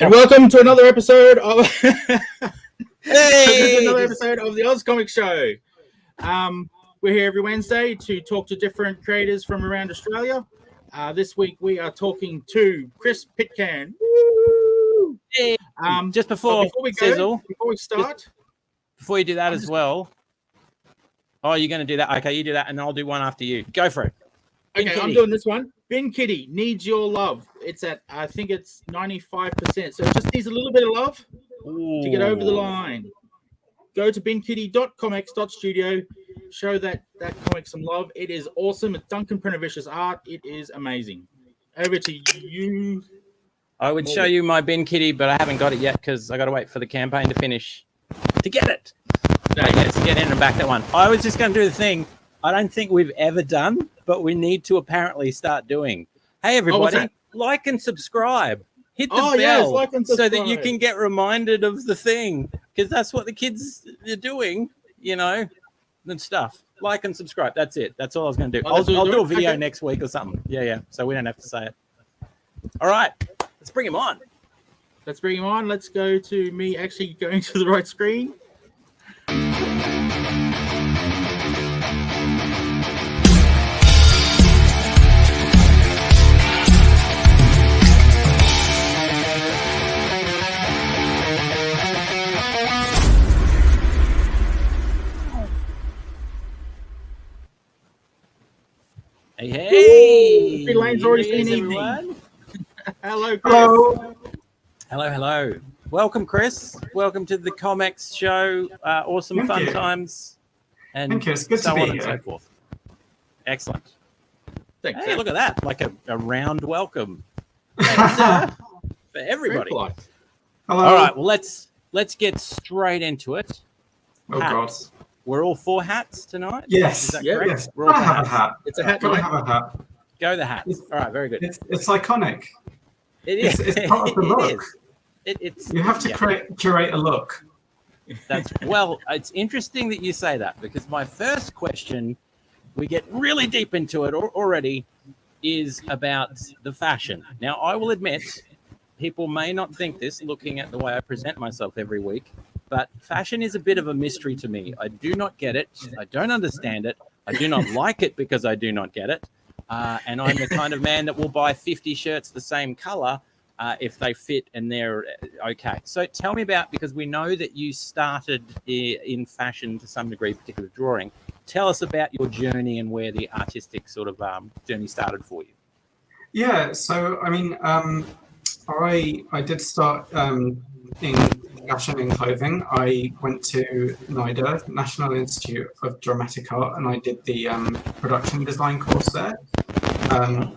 And welcome to another episode of Hey! another episode of the AusComX Show. We're here every Wednesday to talk to different creators from around Australia. This week we are talking to Chris Pitcairn. Woo! Hey. Just before we Sizzle, before we start, before you do that as well. Oh, you're going to do that? Okay, you do that, and I'll do one after you. Go for it. Okay, I'm doing this one. Bin Kitty needs your love. It's at, I think it's 95%. So it just needs a little bit of love to get over the line. Go to binkitty.comx.studio. Show that comic some love. It is awesome. It's Duncan Prenavicious art. It is amazing. Over to you. I would show you my Bin Kitty, but I haven't got it yet because I got to wait for the campaign to finish to get it. Let's get in and back that one. I was just going to do the thing I don't think we've ever done, but we need to apparently start doing. Hey, everybody, like and subscribe. Hit the bell like and so that you can get reminded of the thing, because that's what the kids are doing, you know, and stuff. Like and subscribe. That's it. That's all I was going to do. I'll do a video next week or something. Yeah. So we don't have to say it. All right. Let's bring him on. Let's go to me actually going to the right screen. Hey. Lane's already seen evening. Hello, Chris. Hello. Welcome, Chris. Welcome to the ComX Show. Awesome fun times. And Thank you. It's good so to be on here. and so forth. Excellent. Thanks. Hey, look at that. Like a round welcome. For everybody. Hello. All right. Well, let's get straight into it. Oh, God. We're all four hats tonight? Yes. Is that Yeah, correct? Yes. We're all I have hats. a hat. It's a hat. I have a hat. Go the hats. All right. Very good. It's iconic. It is. It's part of the look. It's You have to curate a look. It's interesting that you say that, because my first question, we get really deep into it already, is about the fashion. Now, I will admit, people may not think this looking at the way I present myself every week, but fashion is a bit of a mystery to me. I do not get it. I don't understand it. I do not like it because I do not get it. And I'm the kind of man that will buy 50 shirts the same color if they fit and they're okay. So tell me about, because we know that you started in fashion to some degree, particular drawing. Tell us about your journey and where the artistic sort of journey started for you. Yeah. So, I mean, I did start in fashion and clothing. I went to NIDA, National Institute of Dramatic Art, and I did the production design course there,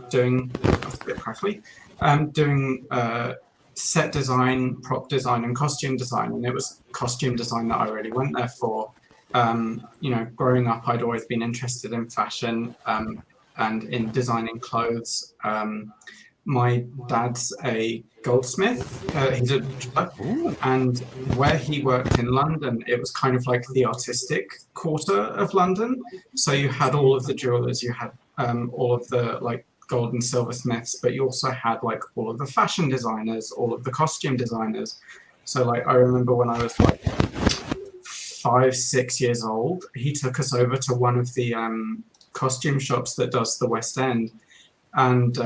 doing set design, prop design, and costume design. And it was costume design that I really went there for. Growing up, I'd always been interested in fashion and in designing clothes. My dad's a goldsmith. He's and where he worked in London, it was kind of like the artistic quarter of London. So you had all of the jewelers, you had all of the like gold and silversmiths, but you also had like all of the fashion designers, all of the costume designers. So like I remember when I was like 5-6 years old, he took us over to one of the costume shops that does the West End, and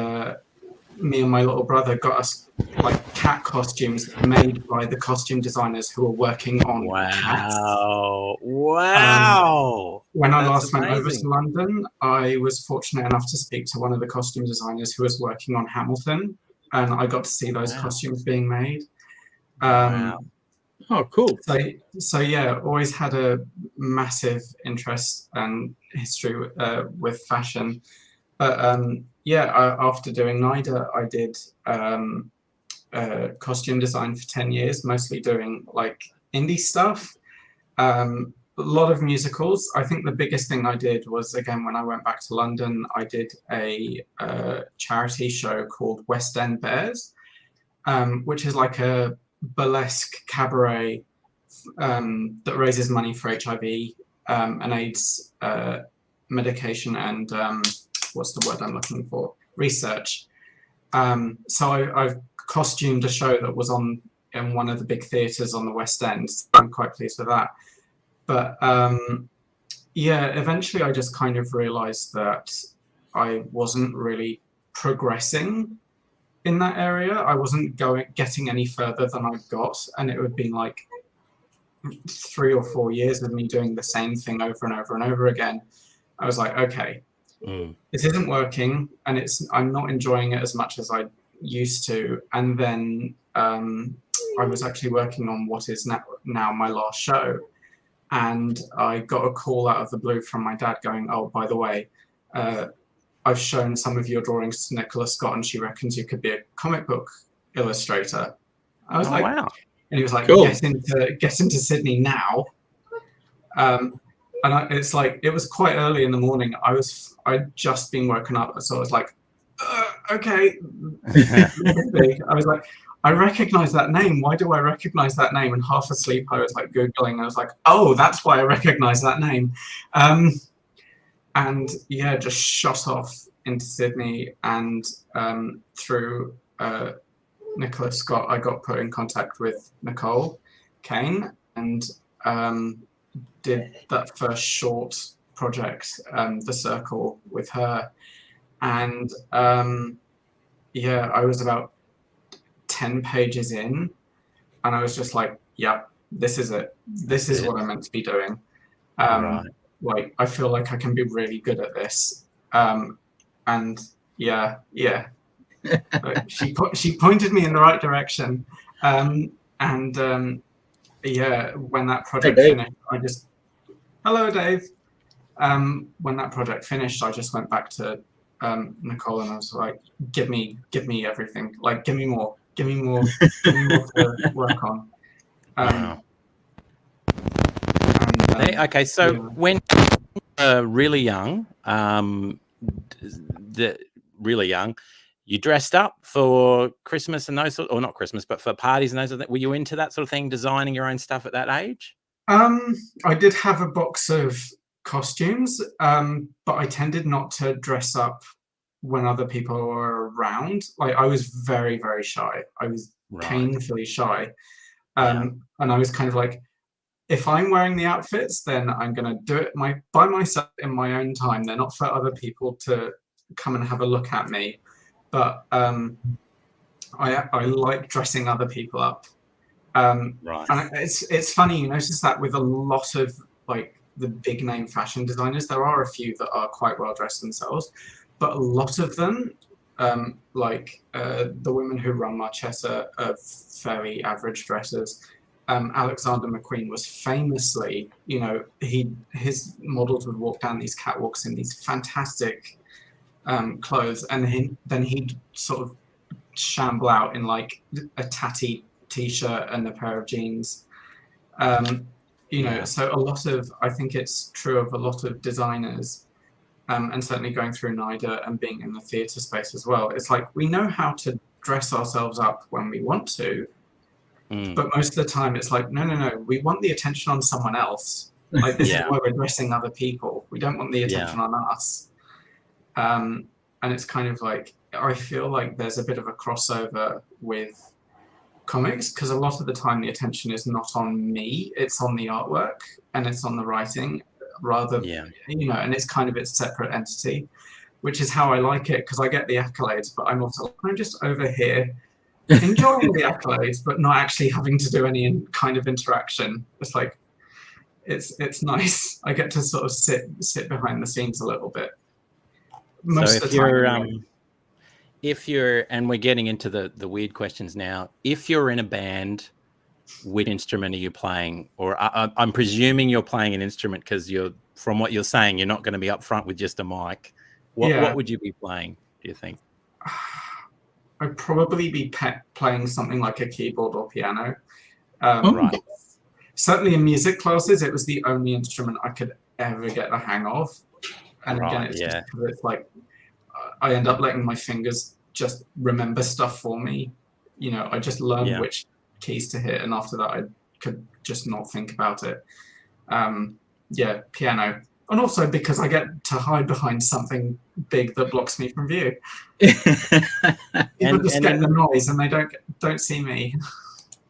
me and my little brother got us like cat costumes made by the costume designers who were working on cats. Wow. When I last went over to London, I was fortunate enough to speak to one of the costume designers who was working on Hamilton, and I got to see those costumes being made. Oh, cool. So yeah, always had a massive interest and history with fashion. But after doing NIDA, I did costume design for 10 years, mostly doing like indie stuff. A lot of musicals. I think the biggest thing I did was, again, when I went back to London, I did a charity show called West End Bears, which is like a burlesque cabaret that raises money for HIV and AIDS medication and what's the word I'm looking for? Research. So I've costumed a show that was on in one of the big theatres on the West End. So I'm quite pleased with that. But yeah, eventually I just kind of realised that I wasn't really progressing in that area. I wasn't getting any further than I got, and it would be like 3 or 4 years of me doing the same thing over and over and over again. I was like, okay, this isn't working, and I'm not enjoying it as much as I used to. And then I was actually working on what is now my last show, and I got a call out of the blue from my dad going, oh, by the way, I've shown some of your drawings to Nicola Scott, and she reckons you could be a comic book illustrator. I was wow. And he was like, cool. get into Sydney now. And it's like, it was quite early in the morning. I'd just been woken up, so I was like, okay. I was like, I recognize that name. Why do I recognize that name? And half asleep, I was like Googling. I was like, oh, that's why I recognize that name. And yeah, just shot off into Sydney, and through Nicola Scott, I got put in contact with Nicole Kane, and did that first short project, The Circle, with her. And yeah, I was about 10 pages in, and I was just like, yep, this is it. This is what I'm meant to be doing. Right. Like, I feel like I can be really good at this. And yeah. She pointed me in the right direction. Yeah, when that project finished, hello, Dave. When that project finished, I just went back to Nicole, and I was like, give me everything. Like, give me more to work on. Wow. Okay, so yeah. when really young, really young, you dressed up for Christmas and those or not Christmas, but for parties and those sort of things. Were you into that sort of thing, designing your own stuff at that age? I did have a box of costumes, but I tended not to dress up when other people were around. Like, I was very, very shy. I was painfully shy. And I was kind of like, if I'm wearing the outfits, then I'm going to do it by myself in my own time. They're not for other people to come and have a look at me. But I like dressing other people up. And it's funny, you notice that with a lot of like the big name fashion designers. There are a few that are quite well dressed themselves, but a lot of them, like the women who run Marchesa, are fairly average dressers. Alexander McQueen was famously, you know, his models would walk down these catwalks in these fantastic clothes, and then he'd sort of shamble out in like a tatty t-shirt and a pair of jeans. You know, so a lot of, I think it's true of a lot of designers, and certainly going through NIDA and being in the theatre space as well. It's like, we know how to dress ourselves up when we want to, but most of the time it's like, no, we want the attention on someone else. Like, this is why we're dressing other people. We don't want the attention on us. And it's kind of like, I feel like there's a bit of a crossover with comics, because a lot of the time the attention is not on me, it's on the artwork and it's on the writing, rather, you know, and it's kind of its separate entity, which is how I like it, because I get the accolades, but I'm just over here enjoying the accolades, but not actually having to do any kind of interaction. It's like, it's nice. I get to sort of sit behind the scenes a little bit. Most of the time. If you're, and we're getting into the weird questions now, if you're in a band, which instrument are you playing? Or I'm presuming you're playing an instrument, because from what you're saying, you're not going to be up front with just a mic. What would you be playing, do you think? I'd probably be playing something like a keyboard or piano. Certainly in music classes, it was the only instrument I could ever get the hang of. And again, it's just because it's like, I end up letting my fingers just remember stuff for me. You know, I just learned which keys to hit, and after that I could just not think about it. Piano. And also because I get to hide behind something big that blocks me from view. People just get the noise and they don't see me.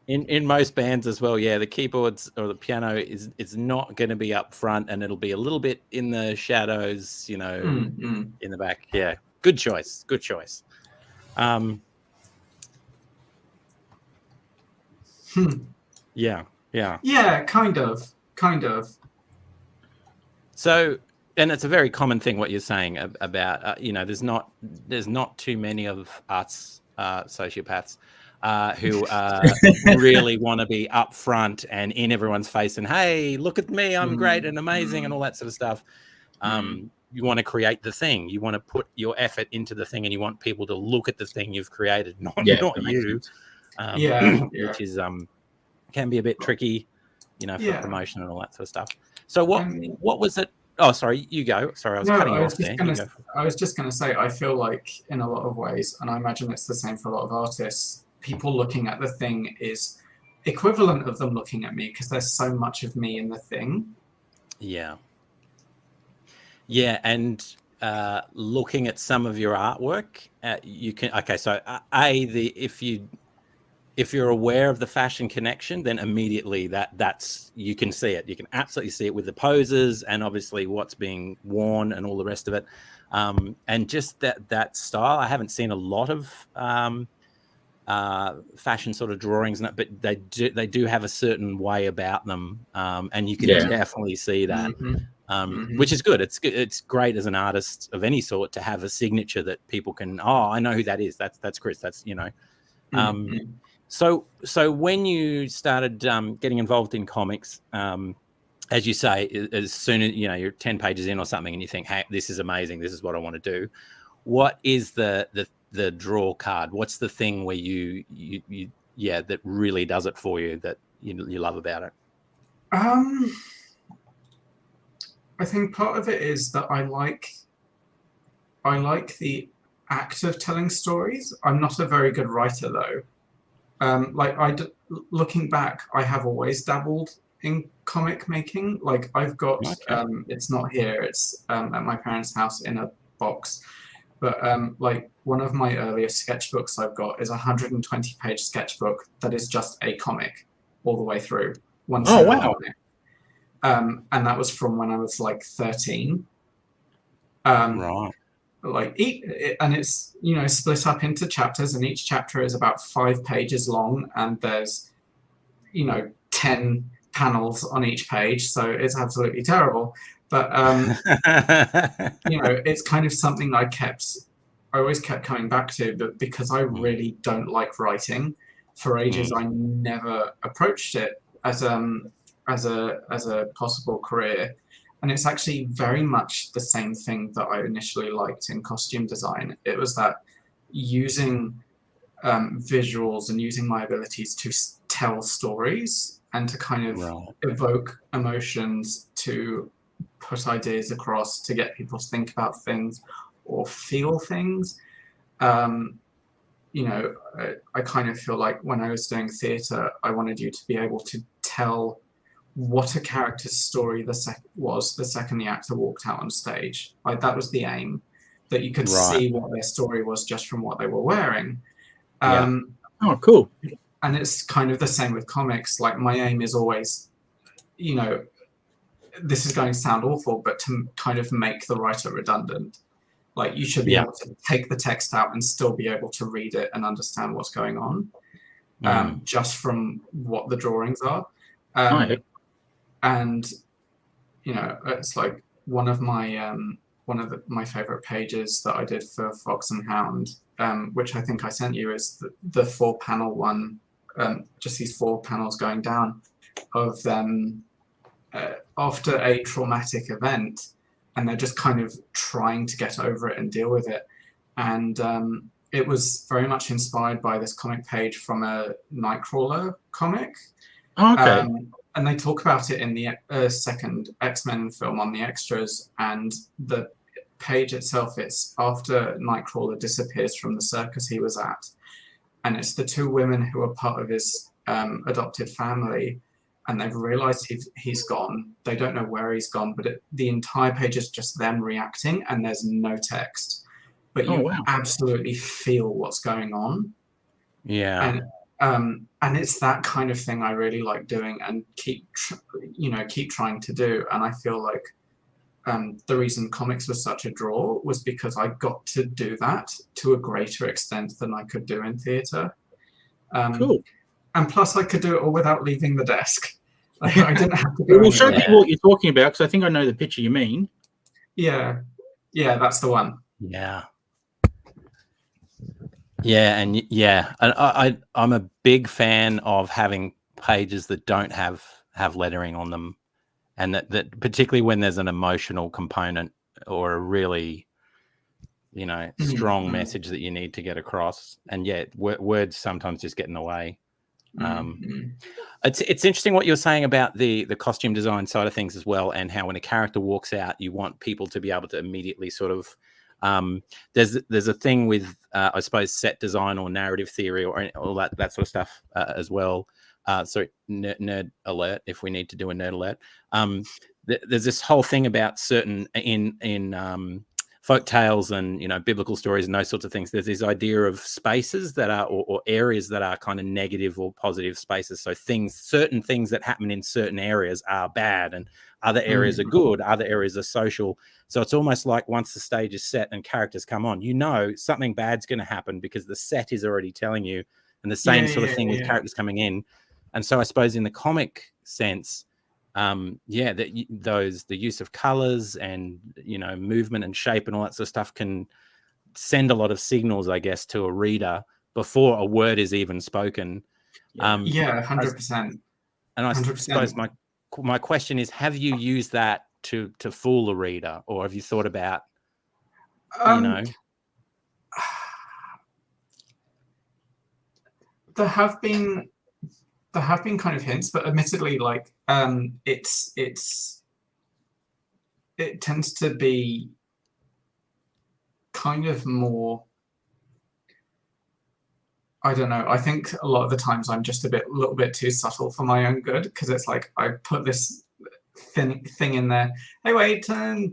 In most bands as well, yeah, the keyboards or the piano is not going to be up front, and it'll be a little bit in the shadows, you know, in the back. Yeah, good choice. Good choice. Yeah. Yeah, kind of. So, and it's a very common thing what you're saying about, you know, there's not too many of us sociopaths who really want to be up front and in everyone's face and, hey, look at me, I'm great and amazing and all that sort of stuff. You want to create the thing. You want to put your effort into the thing, and you want people to look at the thing you've created, not you. Which is can be a bit tricky, you know, for promotion and all that sort of stuff. So what was it? Oh, sorry, you go. Sorry, I was cutting you off there. I was just going to say, I feel like in a lot of ways, and I imagine it's the same for a lot of artists, people looking at the thing is equivalent of them looking at me because there's so much of me in the thing. Yeah, and looking at some of your artwork, you can. Okay, so if you're aware of the fashion connection, then immediately that's you can see it. You can absolutely see it with the poses and obviously what's being worn and all the rest of it. And just that style, I haven't seen a lot of fashion sort of drawings, but they do have a certain way about them, and you can definitely see that, which is good. It's great as an artist of any sort to have a signature that people can. Oh, I know who that is. That's Chris. That's, you know. So when you started getting involved in comics, as you say, as soon as, you know, you're 10 pages in or something and you think, hey, this is amazing, this is what I want to do. What is the draw card? What's the thing where you that really does it for you, that you love about it? I think part of it is that I like the act of telling stories. I'm not a very good writer though. Looking back, I have always dabbled in comic making. Like I've got, it's not here, it's at my parents' house in a box. But like one of my earliest sketchbooks I've got is a 120-page sketchbook that is just a comic all the way through. Oh, wow. And that was from when I was like 13. Right. And it's, you know, split up into chapters, and each chapter is about 5 pages long, and there's, you know, 10 panels on each page, so it's absolutely terrible. But you know, it's kind of something I always kept coming back to, but because I really don't like writing, for ages I never approached it as a possible career. And it's actually very much the same thing that I initially liked in costume design. It was that using visuals and using my abilities to tell stories and to kind of evoke emotions, to put ideas across, to get people to think about things or feel things. You know, I kind of feel like when I was doing theatre, I wanted you to be able to tell what a character's story was the second the actor walked out on stage. Like that was the aim, that you could see what their story was just from what they were wearing. Oh, cool. And it's kind of the same with comics. Like my aim is always, you know, this is going to sound awful, but to kind of make the writer redundant. Like you should be able to take the text out and still be able to read it and understand what's going on, just from what the drawings are. And you know, it's like one of my favorite pages that I did for Fox and Hound, which I think I sent you, is the 4-panel one, just these 4 panels going down of them after a traumatic event, and they're just kind of trying to get over it and deal with it. And it was very much inspired by this comic page from a Nightcrawler comic. Okay. And they talk about it in the second X-Men film on the extras, and the page itself, it's after Nightcrawler disappears from the circus he was at, and it's the 2 women who are part of his adopted family and they've realized he's gone. They don't know where he's gone, but the entire page is just them reacting, and there's no text. But you absolutely feel what's going on. Yeah. And it's that kind of thing I really like doing and keep trying to do. And I feel like the reason comics was such a draw was because I got to do that to a greater extent than I could do in theatre. Cool. And plus, I could do it all without leaving the desk. Like, I didn't have to go. We'll show people what you're talking about, because I think I know the picture you mean. Yeah, that's the one. Yeah. Yeah, and I'm a big fan of having pages that don't have lettering on them, and that particularly when there's an emotional component or a really, strong message that you need to get across. And words sometimes just get in the way. It's interesting what you're saying about the costume design side of things as well, and how when a character walks out, you want people to be able to immediately sort of there's a thing with I suppose set design or narrative theory or all that sort of stuff as well. So nerd alert if we need to do a nerd alert. There's this whole thing about certain in folk tales and biblical stories and those sorts of things. There's this idea of spaces that are or areas that are kind of negative or positive spaces. So certain things that happen in certain areas are bad, and other areas are good. Other areas are social. So it's almost like once the stage is set and characters come on, something bad's going to happen because the set is already telling you. And the same sort of thing with characters coming in. And so I suppose in the comic sense, the use of colors and movement and shape and all that sort of stuff can send a lot of signals, I guess, to a reader before a word is even spoken. 100%. And I suppose my question is, have you used that to fool a reader, or have you thought about There have been kind of hints, but admittedly, like it tends to be kind of more, I don't know. I think a lot of the times I'm just a little bit too subtle for my own good, because it's like I put this thing in there. Hey, wait, I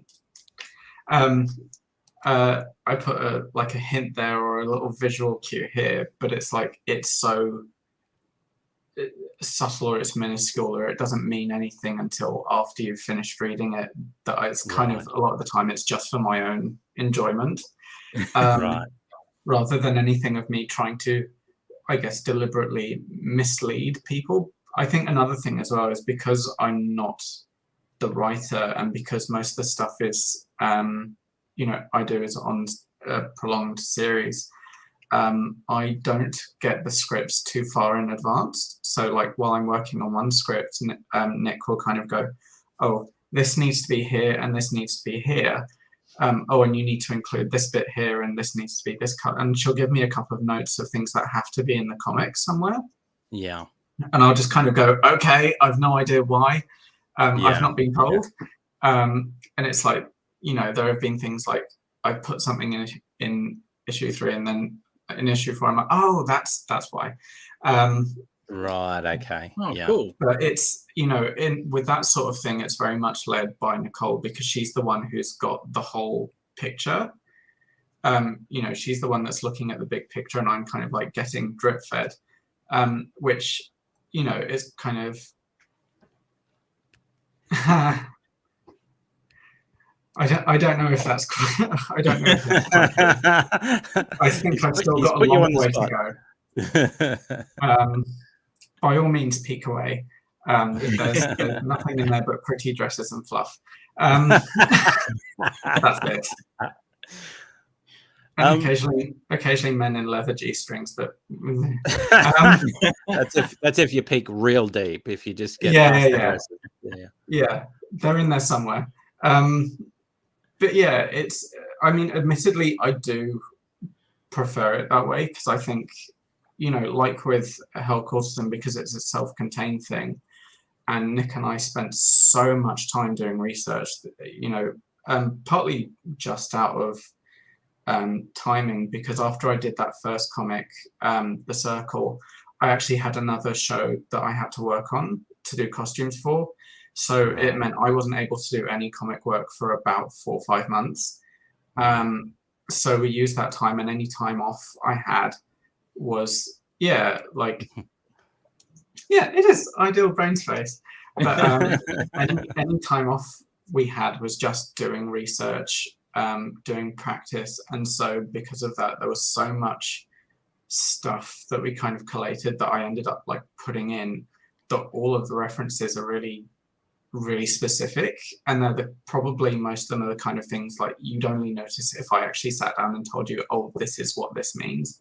put a hint there or a little visual cue here, but it's like it's so subtle or it's minuscule or it doesn't mean anything until after you've finished reading it, that it's kind of a lot of the time it's just for my own enjoyment. Rather than anything of me trying to, I guess, deliberately mislead people. I think another thing as well is because I'm not the writer, and because most of the stuff is I do is on a prolonged series, I don't get the scripts too far in advance. So like while I'm working on one script, Nick will kind of go, oh, this needs to be here and this needs to be here. Oh, and you need to include this bit here and this needs to be this cut. And she'll give me a couple of notes of things that have to be in the comics somewhere. Yeah. And I'll just kind of go, okay, I've no idea why. I've not been told. And it's like, there have been things like I put something in issue 3 and then in issue 4 I'm like, oh, that's why. Right. Okay. Oh, yeah. Cool. But it's, with that sort of thing, it's very much led by Nicole, because she's the one who's got the whole picture. She's the one that's looking at the big picture, and I'm kind of like getting drip fed, which, is kind of. I don't know if that's quite, I don't know if that's quite, I think I've still got a long way to go. By all means, peek away. There's nothing in there but pretty dresses and fluff. That's it. And occasionally men in leather G-strings, but that's if you peek real deep. If you just get yeah, they're in there somewhere. But yeah, admittedly, I do prefer it that way, because I think, like with Hell Courtesan, because it's a self-contained thing, and Nick and I spent so much time doing research, partly just out of timing, because after I did that first comic, The Circle, I actually had another show that I had to work on, to do costumes for. So it meant I wasn't able to do any comic work for about 4 or 5 months. So we used that time, and any time off I had was, it is ideal brain space. But any time off we had was just doing research, doing practice. And so because of that, there was so much stuff that we kind of collated that I ended up like putting in, that all of the references are really, really specific. And they're probably most of them are the kind of things like you'd only notice if I actually sat down and told you, oh, this is what this means.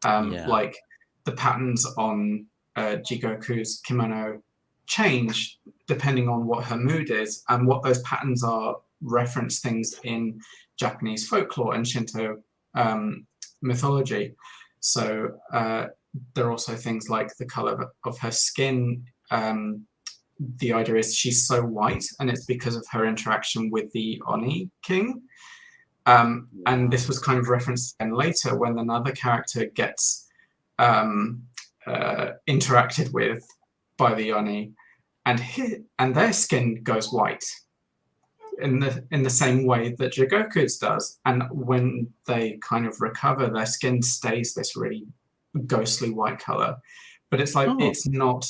Like the patterns on Jigoku's kimono change depending on what her mood is, and what those patterns are reference things in Japanese folklore and Shinto mythology. So there are also things like the color of her skin. The idea is she's so white, and it's because of her interaction with the Oni king. And this was kind of referenced then later when another character gets interacted with by the Oni, and their skin goes white in the same way that Jigoku's does. And when they kind of recover, their skin stays this really ghostly white color. But it's like it's not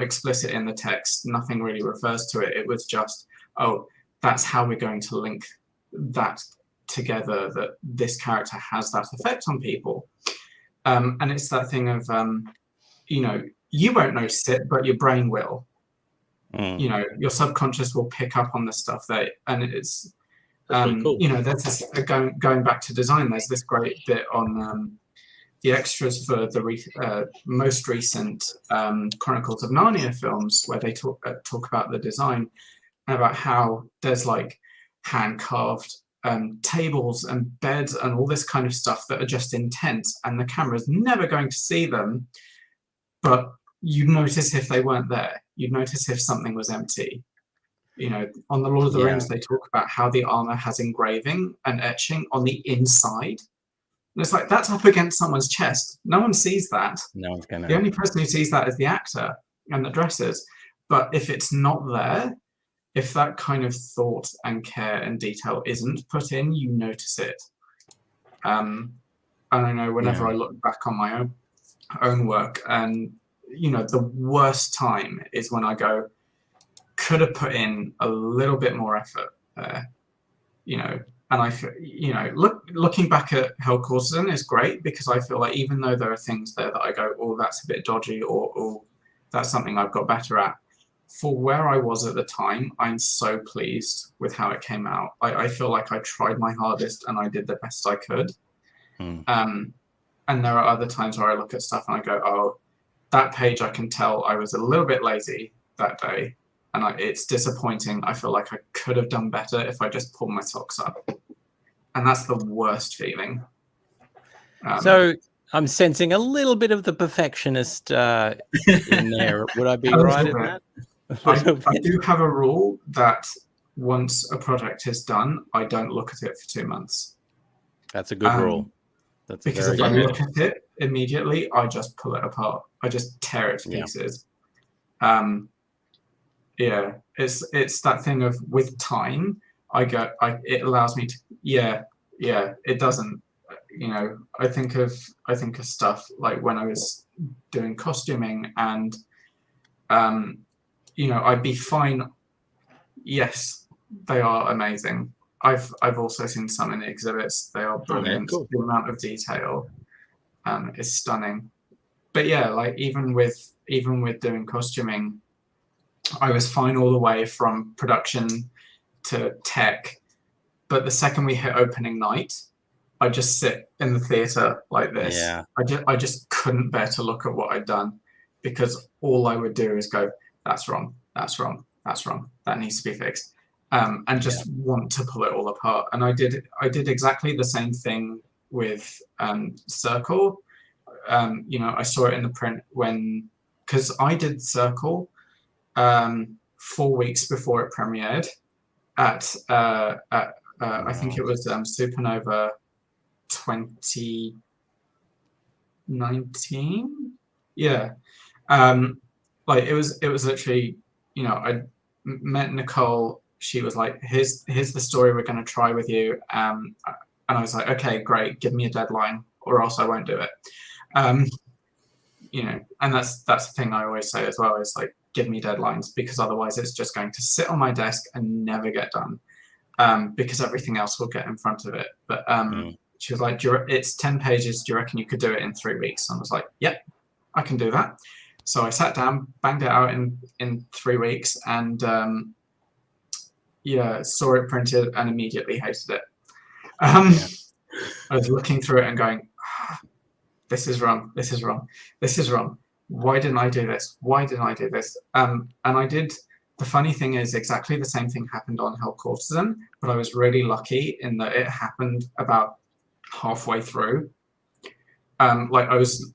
explicit in the text. Nothing really refers to it. It was just, oh, that's how we're going to link that together, that this character has that effect on people. And it's that thing of, you won't notice it, but your brain will. Your subconscious will pick up on the stuff and it's, really cool. there's this, going back to design, there's this great bit on the extras for the most recent Chronicles of Narnia films, where they talk about the design and about how there's like hand-carved tables and beds and all this kind of stuff that are just intense, and the camera's never going to see them, but you'd notice if they weren't there. You'd notice if something was empty. On the Lord of the Rings, they talk about how the armor has engraving and etching on the inside. And it's like, that's up against someone's chest. No one sees that. No one's gonna. The only person who sees that is the actor and the dressers. But if it's not there, if that kind of thought and care and detail isn't put in, you notice it. And I know whenever I look back on my own work, and the worst time is when I go, could have put in a little bit more effort there, and I feel, looking back at Hell Courtesan is great, because I feel like even though there are things there that I go, oh, that's a bit dodgy, or oh, that's something I've got better at, for where I was at the time, I'm so pleased with how it came out. I feel like I tried my hardest and I did the best I could. And there are other times where I look at stuff and I go, oh, that page, I can tell I was a little bit lazy that day, and it's disappointing. I feel like I could have done better if I just pulled my socks up, and that's the worst feeling. So I'm sensing a little bit of the perfectionist in there. Would I be right in that? I do have a rule that once a project is done, I don't look at it for 2 months. That's a good rule. That's because if I look at it immediately, I just pull it apart. I just tear it to pieces. It's that thing of, with time, it allows me to, it doesn't, I think of stuff like when I was doing costuming, and I'd be fine. Yes, they are amazing. I've also seen some in the exhibits. They are brilliant. Cool. The amount of detail is stunning. But yeah, like even with doing costuming, I was fine all the way from production to tech. But the second we hit opening night, I just sit in the theater like this. Yeah. I just couldn't bear to look at what I'd done, because all I would do is go, that's wrong, that's wrong, that's wrong, that needs to be fixed. And just want to pull it all apart. And I did exactly the same thing with Circle. I saw it in the print because I did Circle 4 weeks before it premiered at I think it was Supernova 2019. Yeah. like it was literally, you know, I met Nicole. She was like, here's the story we're going to try with you. And I was like, okay, great, give me a deadline or else I won't do it. You know, and that's the thing I always say as well, is like, give me deadlines, because otherwise it's just going to sit on my desk and never get done, because everything else will get in front of it. But she was like, it's 10 pages. Do you reckon you could do it in 3 weeks? And I was like, yep, I can do that. So I sat down, banged it out in 3 weeks, and yeah, saw it printed and immediately hated it. I was looking through it and going, this is wrong, this is wrong, this is wrong. Why didn't I do this? Why didn't I do this? And I did. The funny thing is, exactly the same thing happened on Hell Courtesan, but I was really lucky in that it happened about halfway through. Like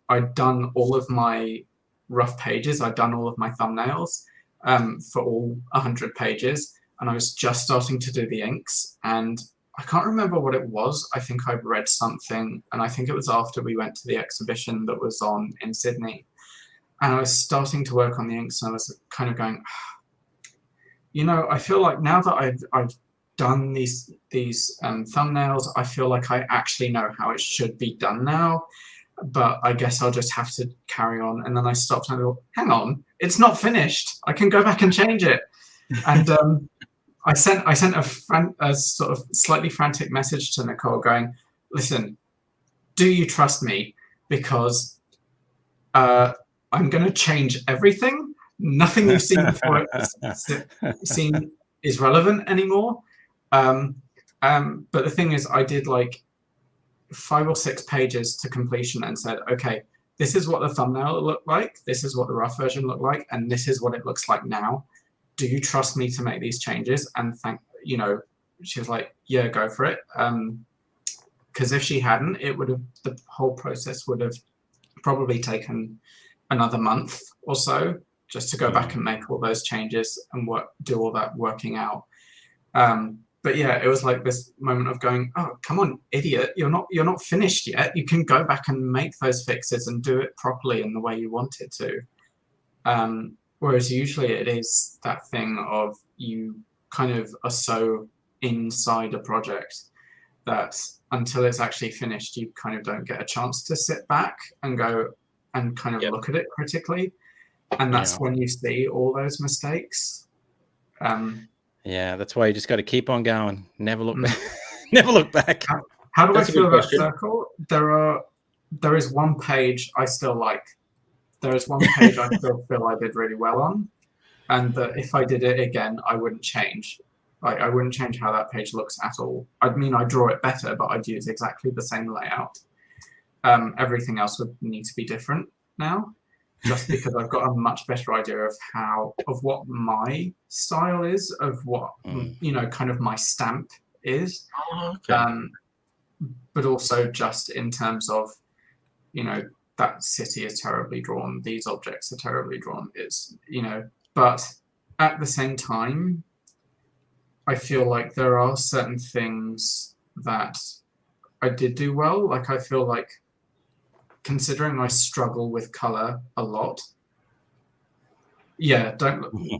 I'd done all of my rough pages, I'd done all of my thumbnails for all 100 pages, and I was just starting to do the inks, and I can't remember what it was. I think I read something, and I think it was after we went to the exhibition that was on in Sydney, and I was starting to work on the inks, and I was kind of going, you know, I feel like now that I've done these thumbnails, I feel like I actually know how it should be done now, but I guess I'll just have to carry on. And then I stopped and I thought, hang on, it's not finished. I can go back and change it. And I sent a sort of slightly frantic message to Nicole going, listen, do you trust me? Because I'm going to change everything. Nothing you've seen before is relevant anymore. But the thing is, I did like 5 or 6 pages to completion and said, okay, this is what the thumbnail looked like, this is what the rough version looked like, and this is what it looks like now. Do you trust me to make these changes? And you know, she was like, yeah, go for it. Because if she hadn't, the whole process would have probably taken another month or so just to go back and make all those changes and do all that working out. But yeah, it was like this moment of going, oh, come on, idiot, you're not finished yet. You can go back and make those fixes and do it properly in the way you want it to. Whereas usually it is that thing of you kind of are so inside a project that until it's actually finished, you kind of don't get a chance to sit back and go and kind of look at it critically. And that's when you see all those mistakes. Yeah, that's why you just got to keep on going. Never look back. Never look back. How do I feel about Circle? There is one page I still like. There is one page I still feel I did really well on, and that if I did it again, I wouldn't change. Like, I wouldn't change how that page looks at all. I mean, I'd draw it better, but I'd use exactly the same layout. Everything else would need to be different now, just because I've got a much better idea of what my style is, of what you know, kind of my stamp is. Oh, okay. But also just in terms of, you know, that city is terribly drawn, these objects are terribly drawn, it's, you know, but at the same time, I feel like there are certain things that I did do well. Like, I feel like, considering I struggle with color a lot, yeah,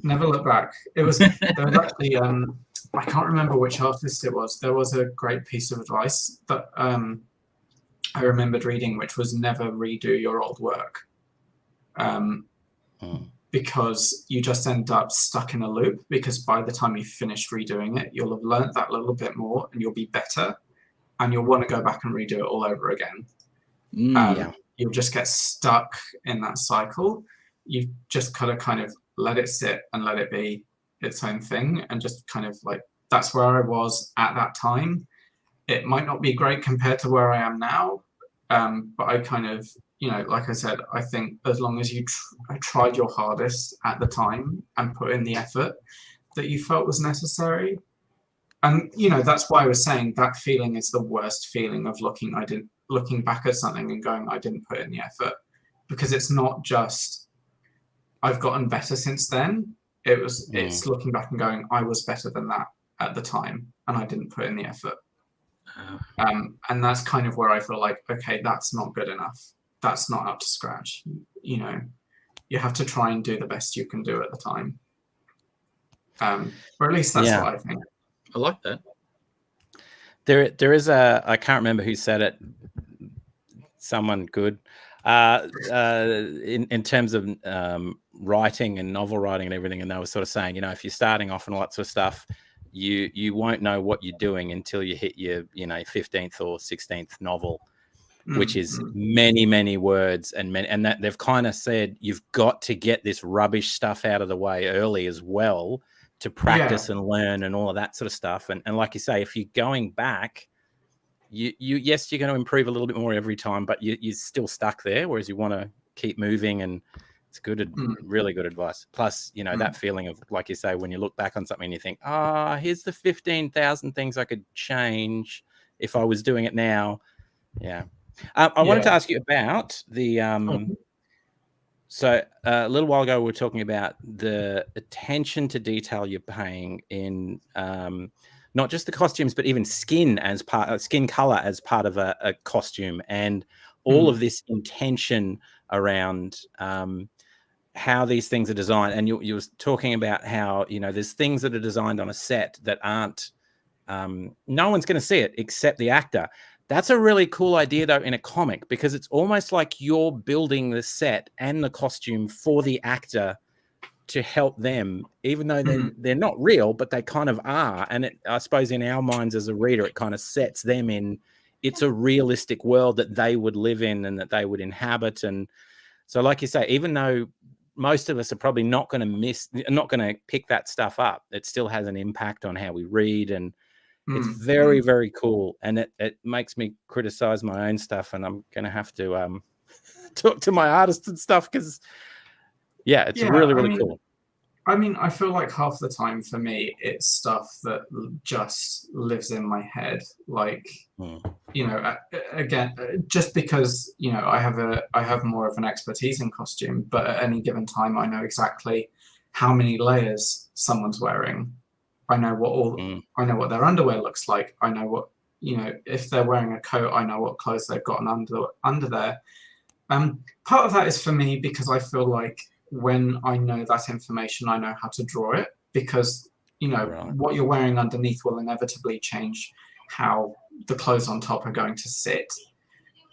never look back. There was actually, I can't remember which artist it was. There was a great piece of advice that I remembered reading, which was never redo your old work, because you just end up stuck in a loop, because by the time you've finished redoing it, you'll have learned that little bit more and you'll be better, and you'll want to go back and redo it all over again. You'll just get stuck in that cycle. You've just got to kind of let it sit and let it be its own thing, and just kind of like, that's where I was at that time. It might not be great compared to where I am now, but I kind of, you know, like I said, I think as long as you tried your hardest at the time and put in the effort that you felt was necessary. And, you know, that's why I was saying that feeling is the worst feeling of looking back at something and going, I didn't put in the effort, because it's not just I've gotten better since then. It's looking back and going, I was better than that at the time and I didn't put in the effort. And that's kind of where I feel like, okay, that's not good enough. That's not up to scratch. You know, you have to try and do the best you can do at the time. Or at least that's what I think. I like that. There is I can't remember who said it. Someone good. In terms of writing and novel writing and everything, and they were sort of saying, you know, if you're starting off and all that sort of stuff, you won't know what you're doing until you hit your, you know, 15th or 16th novel, which is many words, and that they've kind of said you've got to get this rubbish stuff out of the way early as well to practice and learn and all of that sort of stuff. And like you say, if you're going back, yes, you're going to improve a little bit more every time, but you're still stuck there, whereas you want to keep moving. And it's good, really good advice. Plus, you know, that feeling of, like you say, when you look back on something and you think, here's the 15,000 things I could change if I was doing it now. Yeah. I wanted to ask you about the so a little while ago we were talking about the attention to detail you're paying in not just the costumes, but even skin color as part of a costume, and all of this intention around how these things are designed. And you were talking about how, you know, there's things that are designed on a set that aren't, no one's going to see it except the actor. That's a really cool idea, though, in a comic, because it's almost like you're building the set and the costume for the actor to help them, even though they're not real, but they kind of are. And I suppose in our minds as a reader, it kind of sets them in. It's a realistic world that they would live in and that they would inhabit. And so, like you say, even though most of us are probably not going to pick that stuff up, it still has an impact on how we read. And it's very, very cool. And it makes me criticize my own stuff. And I'm going to have to talk to my artists and stuff, because, it's really cool. I mean, I feel like half the time for me, it's stuff that just lives in my head. Like, you know, again, just because, you know, I have more of an expertise in costume, but at any given time, I know exactly how many layers someone's wearing. I know what their underwear looks like. I know what, you know, if they're wearing a coat, I know what clothes they've got under there. Part of that is for me because I feel like when I know that information, I know how to draw it, because, you know, what you're wearing underneath will inevitably change how the clothes on top are going to sit.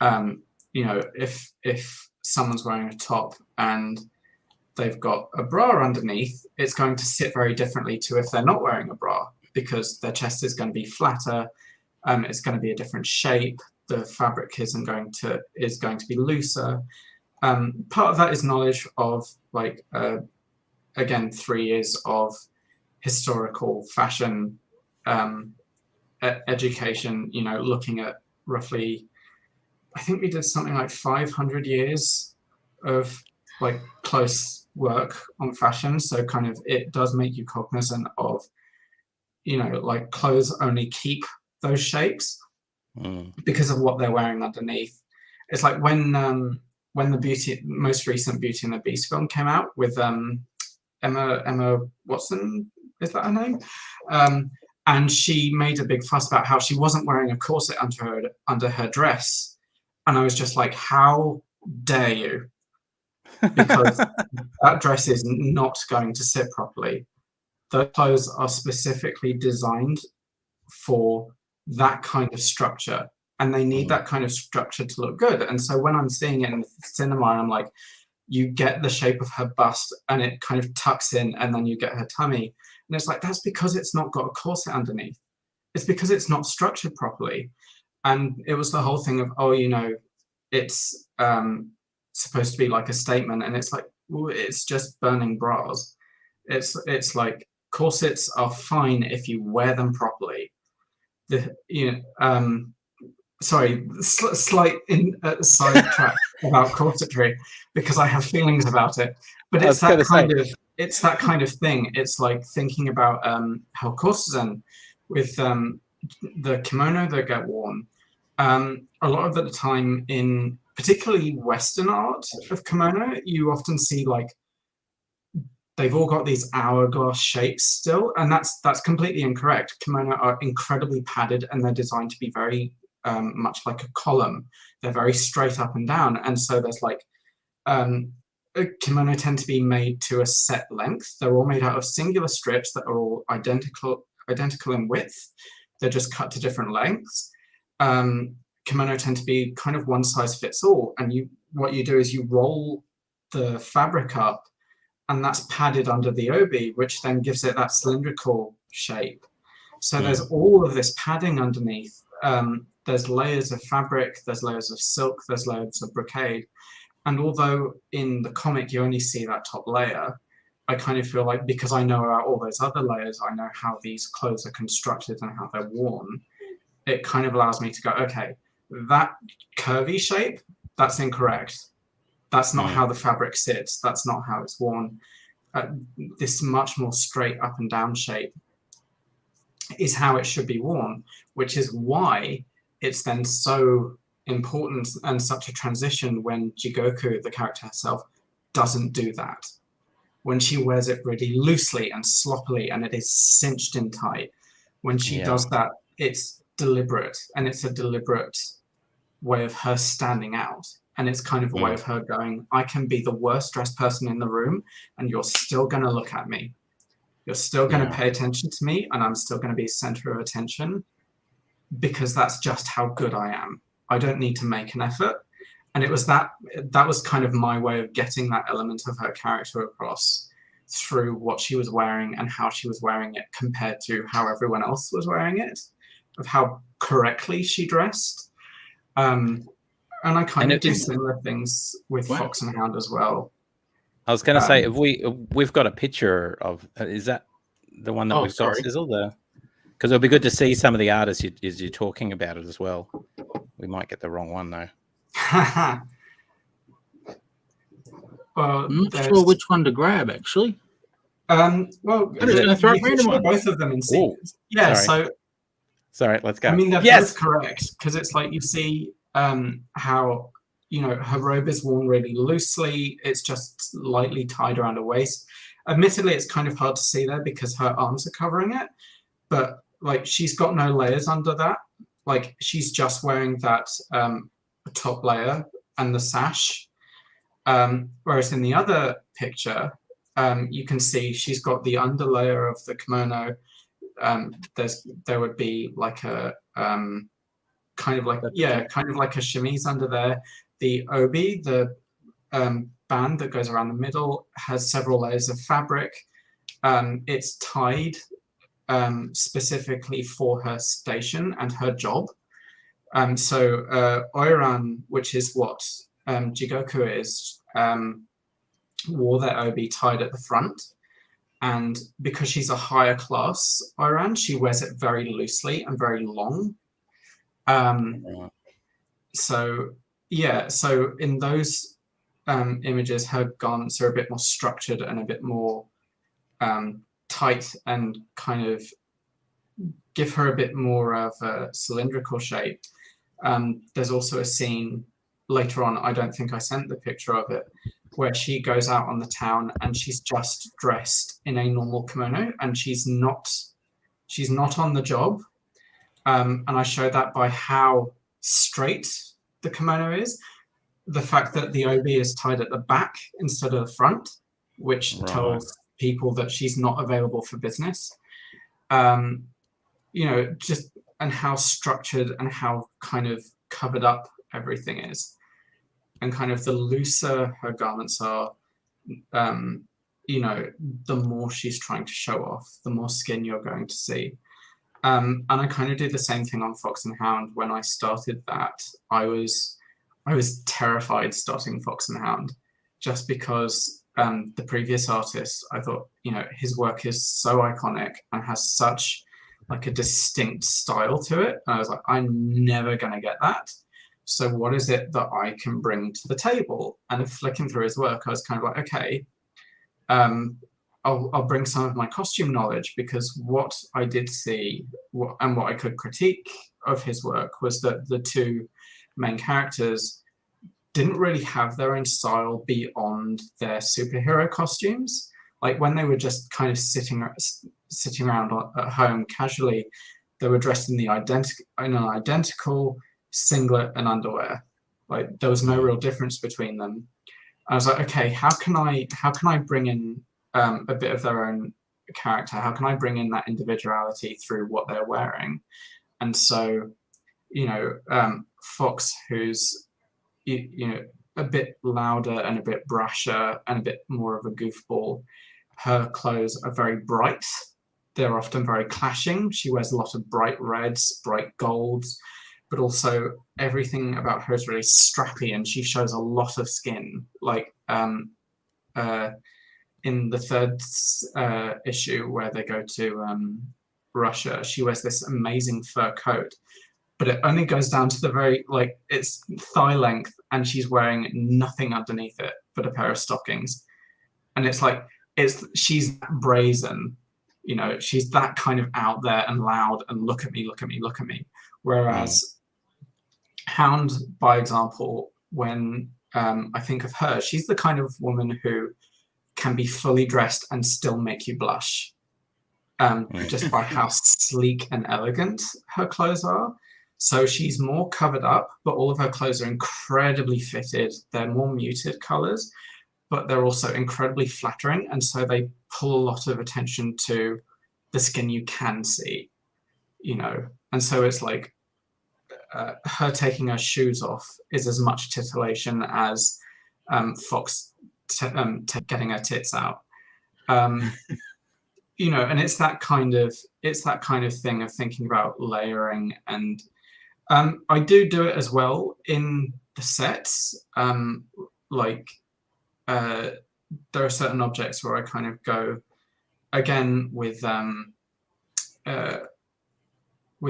You know, if someone's wearing a top and they've got a bra underneath, it's going to sit very differently to if they're not wearing a bra, because their chest is going to be flatter. It's going to be a different shape. The fabric is going to be looser. Part of that is knowledge of, like, again, 3 years of historical fashion education, you know, looking at roughly, I think we did something like 500 years of, like, close work on fashion. So kind of it does make you cognizant of, you know, like, clothes only keep those shapes because of what they're wearing underneath. It's like when the most recent Beauty and the Beast film came out with Emma Watson, is that her name? And she made a big fuss about how she wasn't wearing a corset under her dress. And I was just like, how dare you? Because that dress is not going to sit properly. The clothes are specifically designed for that kind of structure, and they need that kind of structure to look good. And so when I'm seeing it in the cinema, I'm like, you get the shape of her bust and it kind of tucks in, and then you get her tummy. And it's like, that's because it's not got a corset underneath. It's because it's not structured properly. And it was the whole thing of, oh, you know, it's supposed to be like a statement. And it's like, well, it's just burning bras. It's like, corsets are fine if you wear them properly. Sorry, slight sidetrack about corsetry, because I have feelings about it. But it's that kind of thing. It's like thinking about Hell Courtesan with the kimono that get worn. A lot of the time in particularly Western art of kimono, you often see, like, they've all got these hourglass shapes still, and that's completely incorrect. Kimono are incredibly padded, and they're designed to be very much like a column. They're very straight up and down, and so there's like kimono tend to be made to a set length. They're all made out of singular strips that are all identical in width. They're just cut to different lengths. Kimono tend to be kind of one size fits all, and what you do is you roll the fabric up, and that's padded under the obi, which then gives it that cylindrical shape. So there's all of this padding underneath. There's layers of fabric, there's layers of silk, there's layers of brocade. And although in the comic you only see that top layer, I kind of feel like, because I know about all those other layers, I know how these clothes are constructed and how they're worn, it kind of allows me to go, okay, that curvy shape, that's incorrect. That's not how the fabric sits. That's not how it's worn. This much more straight up and down shape is how it should be worn, which is why it's then so important and such a transition when Jigoku, the character herself, doesn't do that. When she wears it really loosely and sloppily and it is cinched in tight, when she does that, it's deliberate, and it's a deliberate way of her standing out. And it's kind of a way of her going, I can be the worst dressed person in the room and you're still going to look at me. You're still going to pay attention to me, and I'm still going to be center of attention, because that's just how good I am. I don't need to make an effort. And it was that was kind of my way of getting that element of her character across through what she was wearing and how she was wearing it compared to how everyone else was wearing it, of how correctly she dressed. And I kind of do similar things with Fox and Hound as well. I was going to say, we've got a picture of, is that the one that we've got, Sizzle? Because it'll be good to see some of the artists you're talking about it as well. We might get the wrong one though. Well, I'm not sure which one to grab, actually. Well, I'm just going to throw both of them in scenes. Yeah, sorry, let's go. I mean, they're both correct, because it's like you see how, her robe is worn really loosely. It's just lightly tied around her waist. Admittedly, it's kind of hard to see there because her arms are covering it, but like she's got no layers under that. Like she's just wearing that top layer and the sash. Whereas in the other picture, you can see she's got the underlayer of the kimono. There would be like a kind of like a chemise under there. The obi, the band that goes around the middle, has several layers of fabric. It's tied specifically for her station and her job. So Oiran, which is what Jigoku is, wore their obi tied at the front. And because she's a higher class Oiran, she wears it very loosely and very long. So in those images, her garments are a bit more structured and a bit more tight and kind of give her a bit more of a cylindrical shape. There's also a scene later on, I don't think I sent the picture of it, where she goes out on the town and she's just dressed in a normal kimono and she's not on the job. And I show that by how straight the kimono is. The fact that the obi is tied at the back instead of the front, which tells people that she's not available for business. Just and how structured and how kind of covered up everything is. And kind of the looser her garments are, the more she's trying to show off, the more skin you're going to see. And I kind of did the same thing on Fox and Hound. When I started that, I was terrified starting Fox and Hound, just because the previous artist, I thought, his work is so iconic and has such like a distinct style to it. And I was like, I'm never going to get that. So what is it that I can bring to the table? And flicking through his work, I was kind of like, okay, I'll bring some of my costume knowledge, because what I did see and what I could critique of his work was that the two main characters didn't really have their own style beyond their superhero costumes. Like when they were just kind of sitting around at home casually, they were dressed in an identical singlet and underwear. Like there was no real difference between them. I was like, okay, how can I bring in a bit of their own character? How can I bring in that individuality through what they're wearing? And so, Fox, who's a bit louder and a bit brasher and a bit more of a goofball, her clothes are very bright. They're often very clashing. She wears a lot of bright reds, bright golds, but also everything about her is really strappy, and she shows a lot of skin. Like in the third issue where they go to Russia, she wears this amazing fur coat, but it only goes down to the very, it's thigh length, and she's wearing nothing underneath it but a pair of stockings. And it's like, she's brazen, she's that kind of out there and loud and look at me, look at me, look at me. Whereas Hound, by example, when I think of her, she's the kind of woman who can be fully dressed and still make you blush, just by how sleek and elegant her clothes are. So she's more covered up, but all of her clothes are incredibly fitted. They're more muted colors, but they're also incredibly flattering. And so they pull a lot of attention to the skin you can see, And so it's like her taking her shoes off is as much titillation as Fox getting her tits out. And it's that kind of thing of thinking about layering. And I do it as well in the sets. There are certain objects where I kind of go, again, with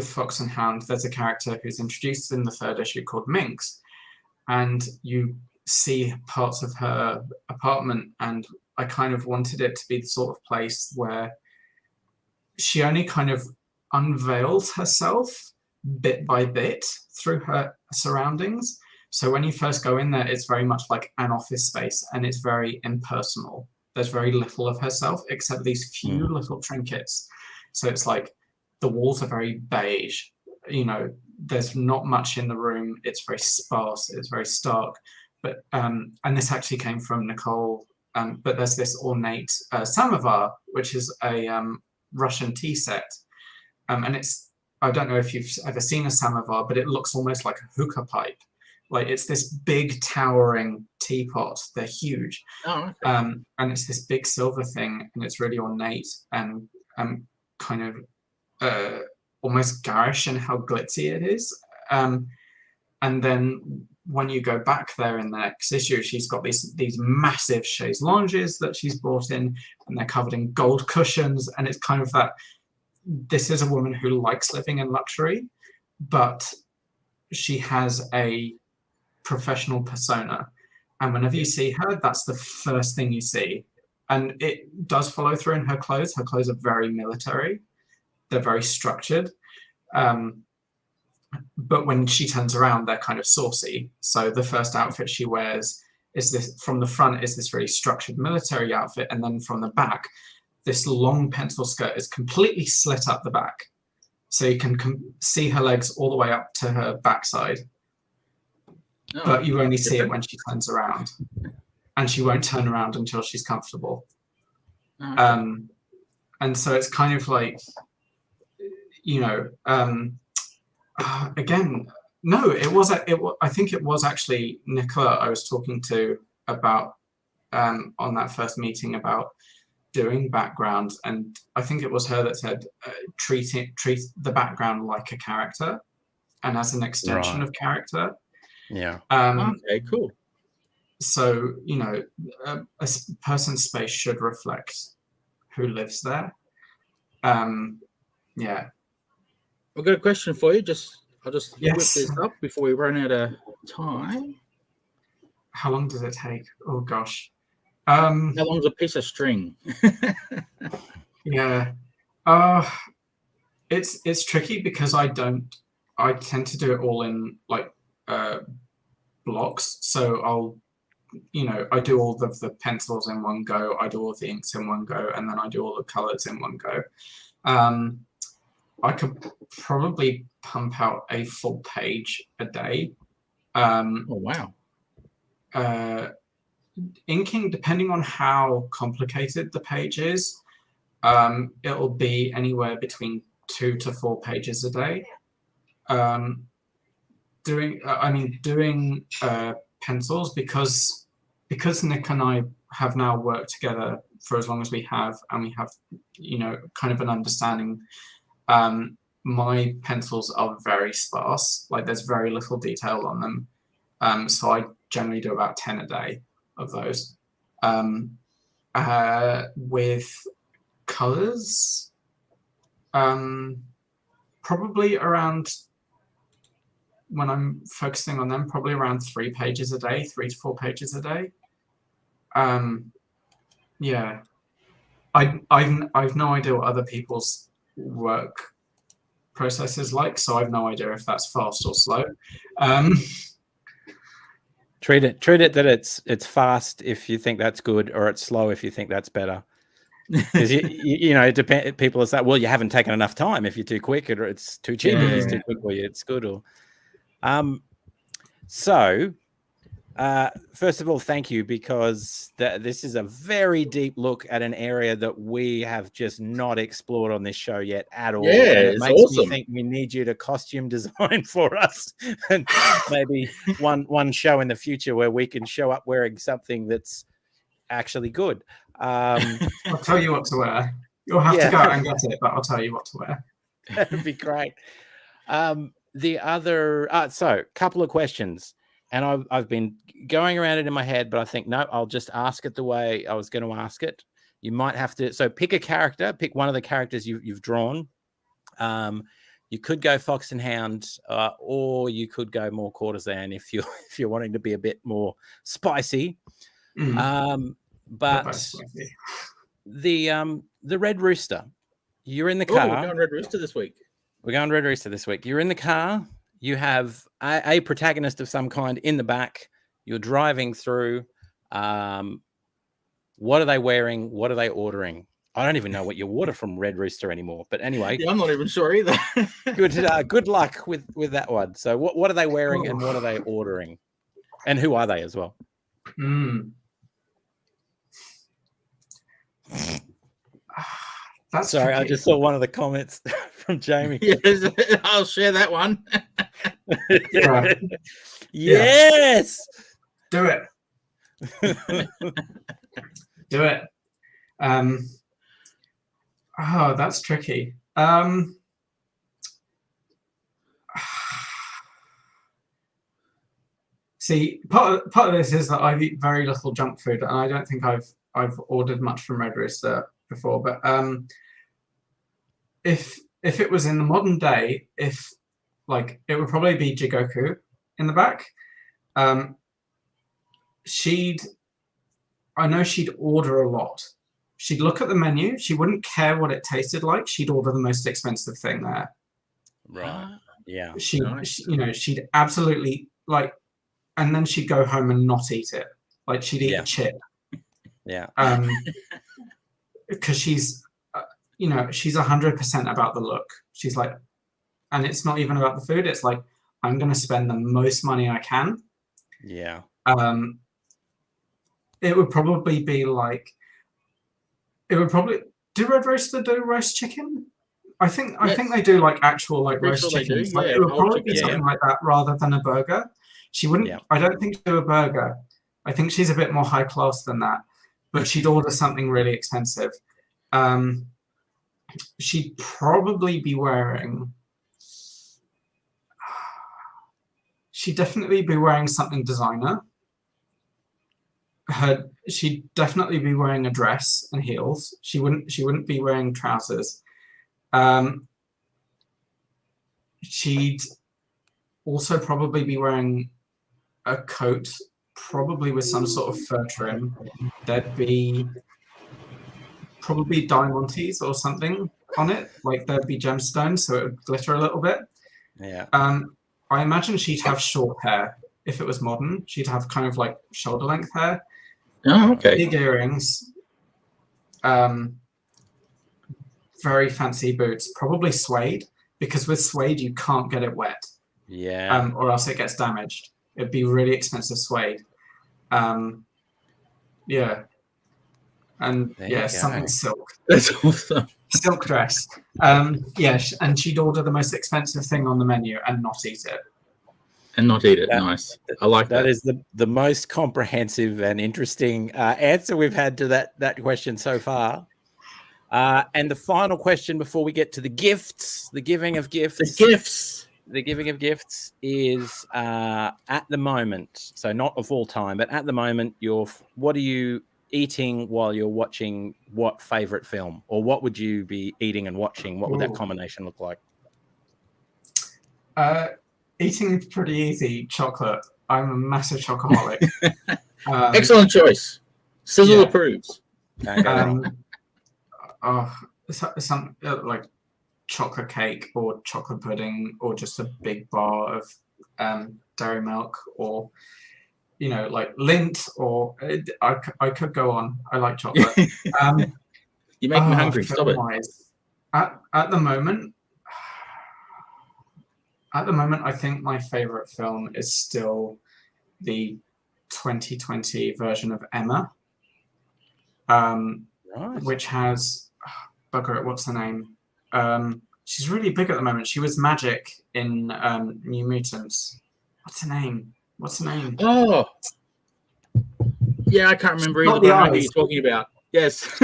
Fox and Hound, there's a character who's introduced in the third issue called Minx, and you see parts of her apartment, and I kind of wanted it to be the sort of place where she only kind of unveils herself bit by bit through her surroundings. So when you first go in there, it's very much like an office space, and it's very impersonal. There's very little of herself except these few little trinkets. So it's like the walls are very beige. There's not much in the room. It's very sparse. It's very stark. But and this actually came from Nicole. But there's this ornate samovar, which is a Russian tea set, and I don't know if you've ever seen a samovar, but it looks almost like a hookah pipe. Like, it's this big towering teapot. They're huge. Oh, okay. And it's this big silver thing, and it's really ornate and kind of almost garish in how glitzy it is. And then when you go back there in the next issue, she's got these massive chaise lounges that she's brought in, and they're covered in gold cushions. And it's kind of that, this is a woman who likes living in luxury, but she has a professional persona. And whenever you see her, that's the first thing you see. And it does follow through in her clothes. Her clothes are very military. They're very structured. But when she turns around, they're kind of saucy. So the first outfit she wears is this, from the front is this really structured military outfit. And then from the back, this long pencil skirt is completely slit up the back. So you can see her legs all the way up to her backside. Oh, but you only see it when she turns around. And she won't turn around until she's comfortable. okay. And so it's kind of like, again, no, I think it was actually Nicola I was talking to about on that first meeting about doing backgrounds, and I think it was her that said treat the background like a character and as an extension of character. Yeah. Okay, cool. So a person's space should reflect who lives there. Yeah. I've got a question for you. I'll just whip Yes. this up before we run out of time. How long does it take? Oh gosh. How long's a piece of string? Yeah. It's tricky because I tend to do it all in like blocks. So I do all of the pencils in one go, I do all the inks in one go, and then I do all the colors in one go. I could probably pump out a full page a day. Oh, wow. inking, depending on how complicated the page is, it'll be anywhere between 2 to 4 pages a day. Doing pencils, because Nick and I have now worked together for as long as we have, and we have, kind of an understanding. My pencils are very sparse, like there's very little detail on them. So I generally do about 10 a day of those. With colors, probably around, when I'm focusing on them, probably around 3 pages a day, 3 to 4 pages a day. Yeah, I've no idea what other people's work process is like, so I've no idea if that's fast or slow. Treat it that it's fast if you think that's good, or it's slow if you think that's better. Because it depends. People say, well, you haven't taken enough time if you're too quick, or it's too cheap if it's too quick, or it's good. Or so first of all, thank you, because this is a very deep look at an area that we have just not explored on this show yet at all. Yeah, and it makes awesome. me think we need you to costume design for us, and maybe one show in the future where we can show up wearing something that's actually good. I'll tell you what to wear. You'll have to go out and get it, but I'll tell you what to wear. That'd be great. The other, so couple of questions, and I've been going around it in my head, but I think, no, I'll just ask it the way I was going to ask it. You might have to, so pick a character, pick one of the characters you've drawn. You could go Fox and Hound, or you could go more courtesan if you're wanting to be a bit more spicy. But the Red Rooster, you're in the car. We're going Red Rooster this week. We're going Red Rooster this week. You're in the car. You have a protagonist of some kind in the back. You're driving through. What are they wearing? What are they ordering? I don't even know what you order from Red Rooster anymore. But anyway, yeah, I'm not even sure either. Good luck with that one. So what are they wearing and what are they ordering? And who are they as well? That's sorry, tricky. I just saw one of the comments from Jamie. Yes, I'll share that one. Yes, do it. Do it. Oh, that's tricky. See, part of this is that I eat very little junk food, and I don't think I've ordered much from Red Rooster before. But if it was in the modern day, it would probably be Jigoku in the back. I know she'd order a lot. She'd look at the menu. She wouldn't care what it tasted like. She'd order the most expensive thing there. Right. Yeah. She'd absolutely and then she'd go home and not eat it. Like she'd eat a chip. Yeah. Because she's 100% about the look. She's like, and it's not even about the food. It's like, I'm going to spend the most money I can. Yeah. It would probably be like, do Red Rooster do roast chicken? I think they do like actual like roast chickens. Like, it would probably be something like that rather than a burger. She wouldn't. Yeah. I don't think she'd do a burger. I think she's a bit more high class than that. But she'd order something really expensive. She'd probably be wearing. She'd definitely be wearing something designer. She'd definitely be wearing a dress and heels. She wouldn't be wearing trousers. She'd also probably be wearing a coat, probably with some sort of fur trim. There'd be probably diamantes or something on it, like there'd be gemstones, so it would glitter a little bit. Yeah. I imagine she'd have short hair. If it was modern, she'd have kind of like shoulder length hair. Oh, okay. Big earrings. Very fancy boots, probably suede, because with suede you can't get it wet. Yeah. Or else it gets damaged. It'd be really expensive suede. Yeah. And There you go. something silk. That's awesome. Silk dress. And she'd order the most expensive thing on the menu and not eat it. And not eat it. Nice. I like that. That is the most comprehensive and interesting answer we've had to that question so far. And the final question before we get to the gifts, the giving of gifts. The giving of gifts is at the moment, so not of all time, but at the moment, what are you eating while you're watching what favorite film? Or what would you be eating and watching? What would that combination look like? Eating is pretty easy. Chocolate. I'm a massive chocoholic. Excellent choice. Sizzle approves. Some like chocolate cake or chocolate pudding or just a big bar of dairy milk or like Lindt or I could go on. I like chocolate. You make me hungry. Stop it. At the moment, I think my favorite film is still the 2020 version of Emma, which has bugger it. What's her name? She's really big at the moment. She was Magic in New Mutants. What's her name? Oh, yeah, I can't remember either. But I know who you're talking about. Yes.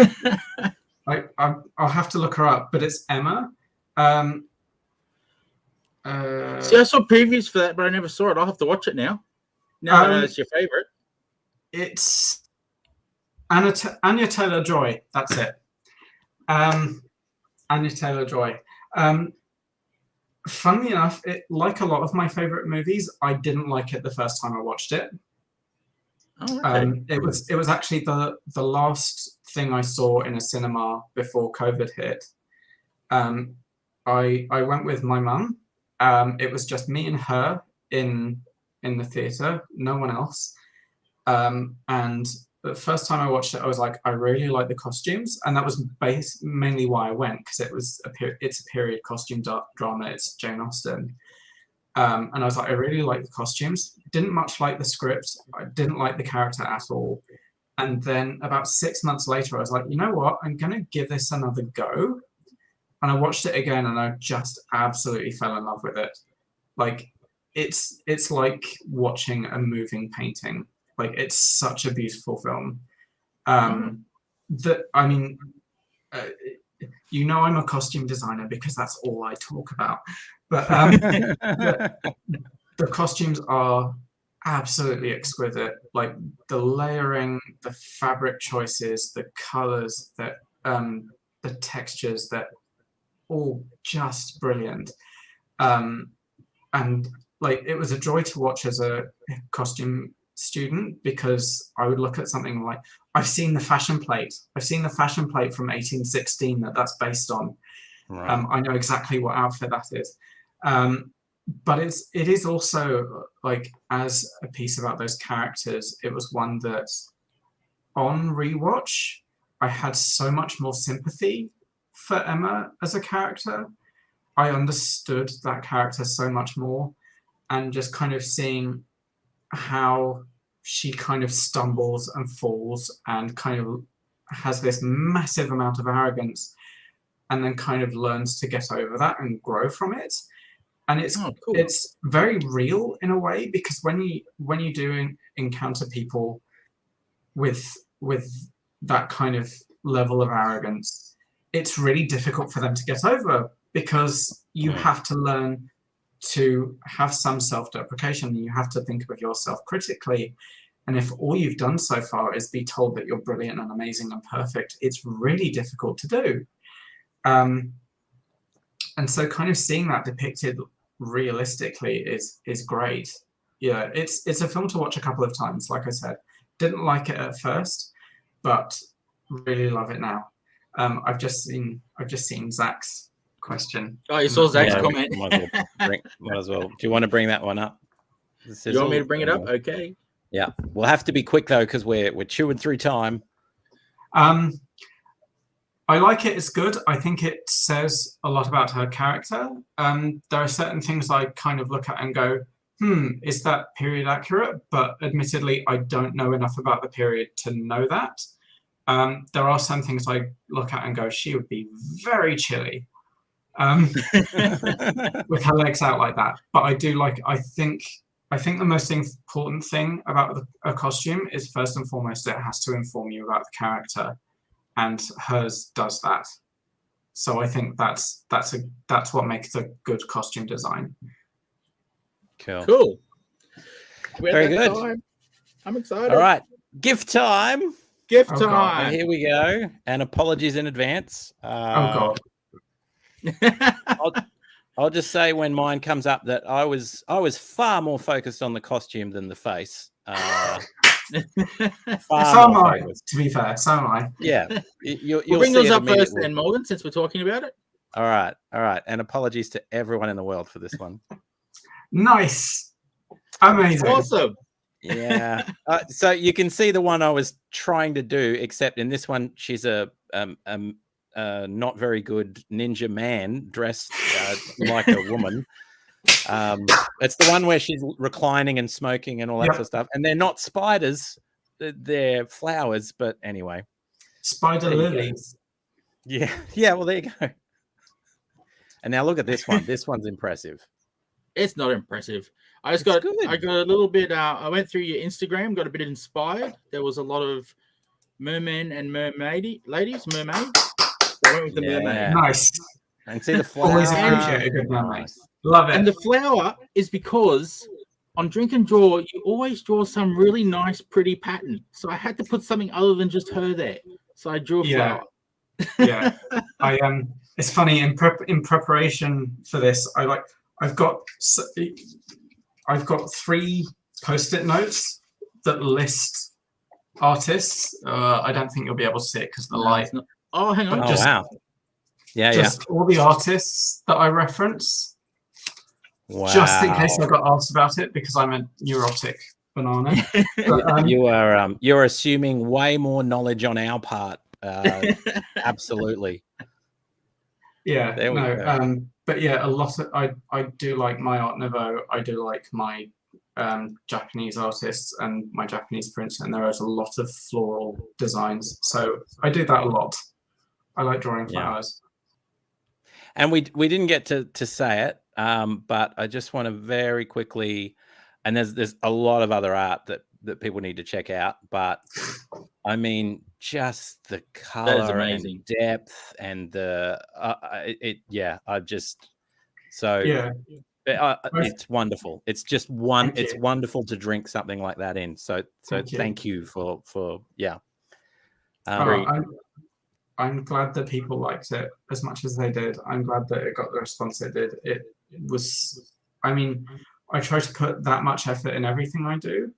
I'll have to look her up, but it's Emma. See, I saw previews for that, but I never saw it. I'll have to watch it now. Now I know it's your favorite. It's Anya Taylor-Joy. That's it. Anya Taylor-Joy. Funnily enough, like a lot of my favorite movies, I didn't like it the first time I watched it. Oh, okay. It was actually the last thing I saw in a cinema before COVID hit. I went with my mum. It was just me and her in the theater, no one else. And the first time I watched it, I was like, I really like the costumes, and that was mainly why I went, because it's a period costume drama. It's Jane Austen, and I was like, I really like the costumes. Didn't much like the script. I didn't like the character at all. And then about 6 months later, I was like, you know what? I'm gonna give this another go. And I watched it again, and I just absolutely fell in love with it. Like it's like watching a moving painting. Like it's such a beautiful film. I'm a costume designer because that's all I talk about. But the costumes are absolutely exquisite. Like the layering, the fabric choices, the colors, the textures, that all just brilliant. And like it was a joy to watch as a costume student, because I would look at something like, I've seen the fashion plate from 1816 that's based on. Right. I know exactly what outfit that is. But it is also like, as a piece about those characters, it was one that on rewatch I had so much more sympathy for Emma as a character. I understood that character so much more, and just kind of seeing how she kind of stumbles and falls and kind of has this massive amount of arrogance, and then kind of learns to get over that and grow from it. And it's very real in a way, because when you do encounter people with that kind of level of arrogance, it's really difficult for them to get over, because you have to learn to have some self-deprecation. You have to think of yourself critically. And if all you've done so far is be told that you're brilliant and amazing and perfect, it's really difficult to do. And so kind of seeing that depicted realistically is great. Yeah, it's a film to watch a couple of times. Like I said, didn't like it at first, but really love it now. I've just seen Zach's question. Oh, you saw Zach's comment. Might as well. Do you want to bring that one up? You want me to bring it up? Okay. Yeah, we'll have to be quick though, because we're chewing through time. I like it. It's good. I think it says a lot about her character. There are certain things I kind of look at and go, is that period accurate? But admittedly, I don't know enough about the period to know that. There are some things I look at and go, she would be very chilly with her legs out like that. But I do like, I think the most important thing about a costume is, first and foremost, it has to inform you about the character, and hers does that. So I think that's what makes a good costume design. Cool. Very good. Time. I'm excited. All right, gift time. Gift God. time. And here we go. And apologies in advance. Oh God. I'll just say when mine comes up that I was far more focused on the costume than the face. So am I, to be fair. So am I. Yeah. You'll bring those up first immediately. then, Morgan, since we're talking about it. All right. And apologies to everyone in the world for this one. Nice. Amazing. Awesome. Yeah. So you can see the one I was trying to do, except in this one, she's a not very good ninja man dressed like a woman. It's the one where she's reclining and smoking and all that sort of stuff. And they're not spiders, they're flowers. But anyway, Spider lilies. Yeah. Well, there you go. And now look at this one. This one's impressive. It's not impressive. I got a little bit. I went through your Instagram, got a bit inspired. There was a lot of mermen and mermaids. So I went with the mermaid. Nice. And see the flower. Always appreciate a good mermaid. Love it. And the flower is because on Drink and Draw, you always draw some really nice, pretty pattern. So I had to put something other than just her there. So I drew a flower. Yeah. It's funny, in preparation for this, I've got 3 post-it notes that list artists. I don't think you'll be able to see it because of the light. Oh, hang on. Wow. Just all the artists that I reference. Wow. Just in case I got asked about it, because I'm a neurotic banana. But, you're assuming way more knowledge on our part. Absolutely. Yeah. There we go. But yeah, a lot of I do like my Art Nouveau. I do like my Japanese artists and my Japanese prints, and there is a lot of floral designs. So I do that a lot. I like drawing flowers. And we didn't get to say it, but I just want to very quickly, and there's a lot of other art that people need to check out, but I mean, just the color and depth and it's wonderful. It's just it's wonderful to drink something like that in. So thank you for I'm glad that people liked it as much as they did. I'm glad that it got the response it did. It was, I mean, I try to put that much effort in everything I do.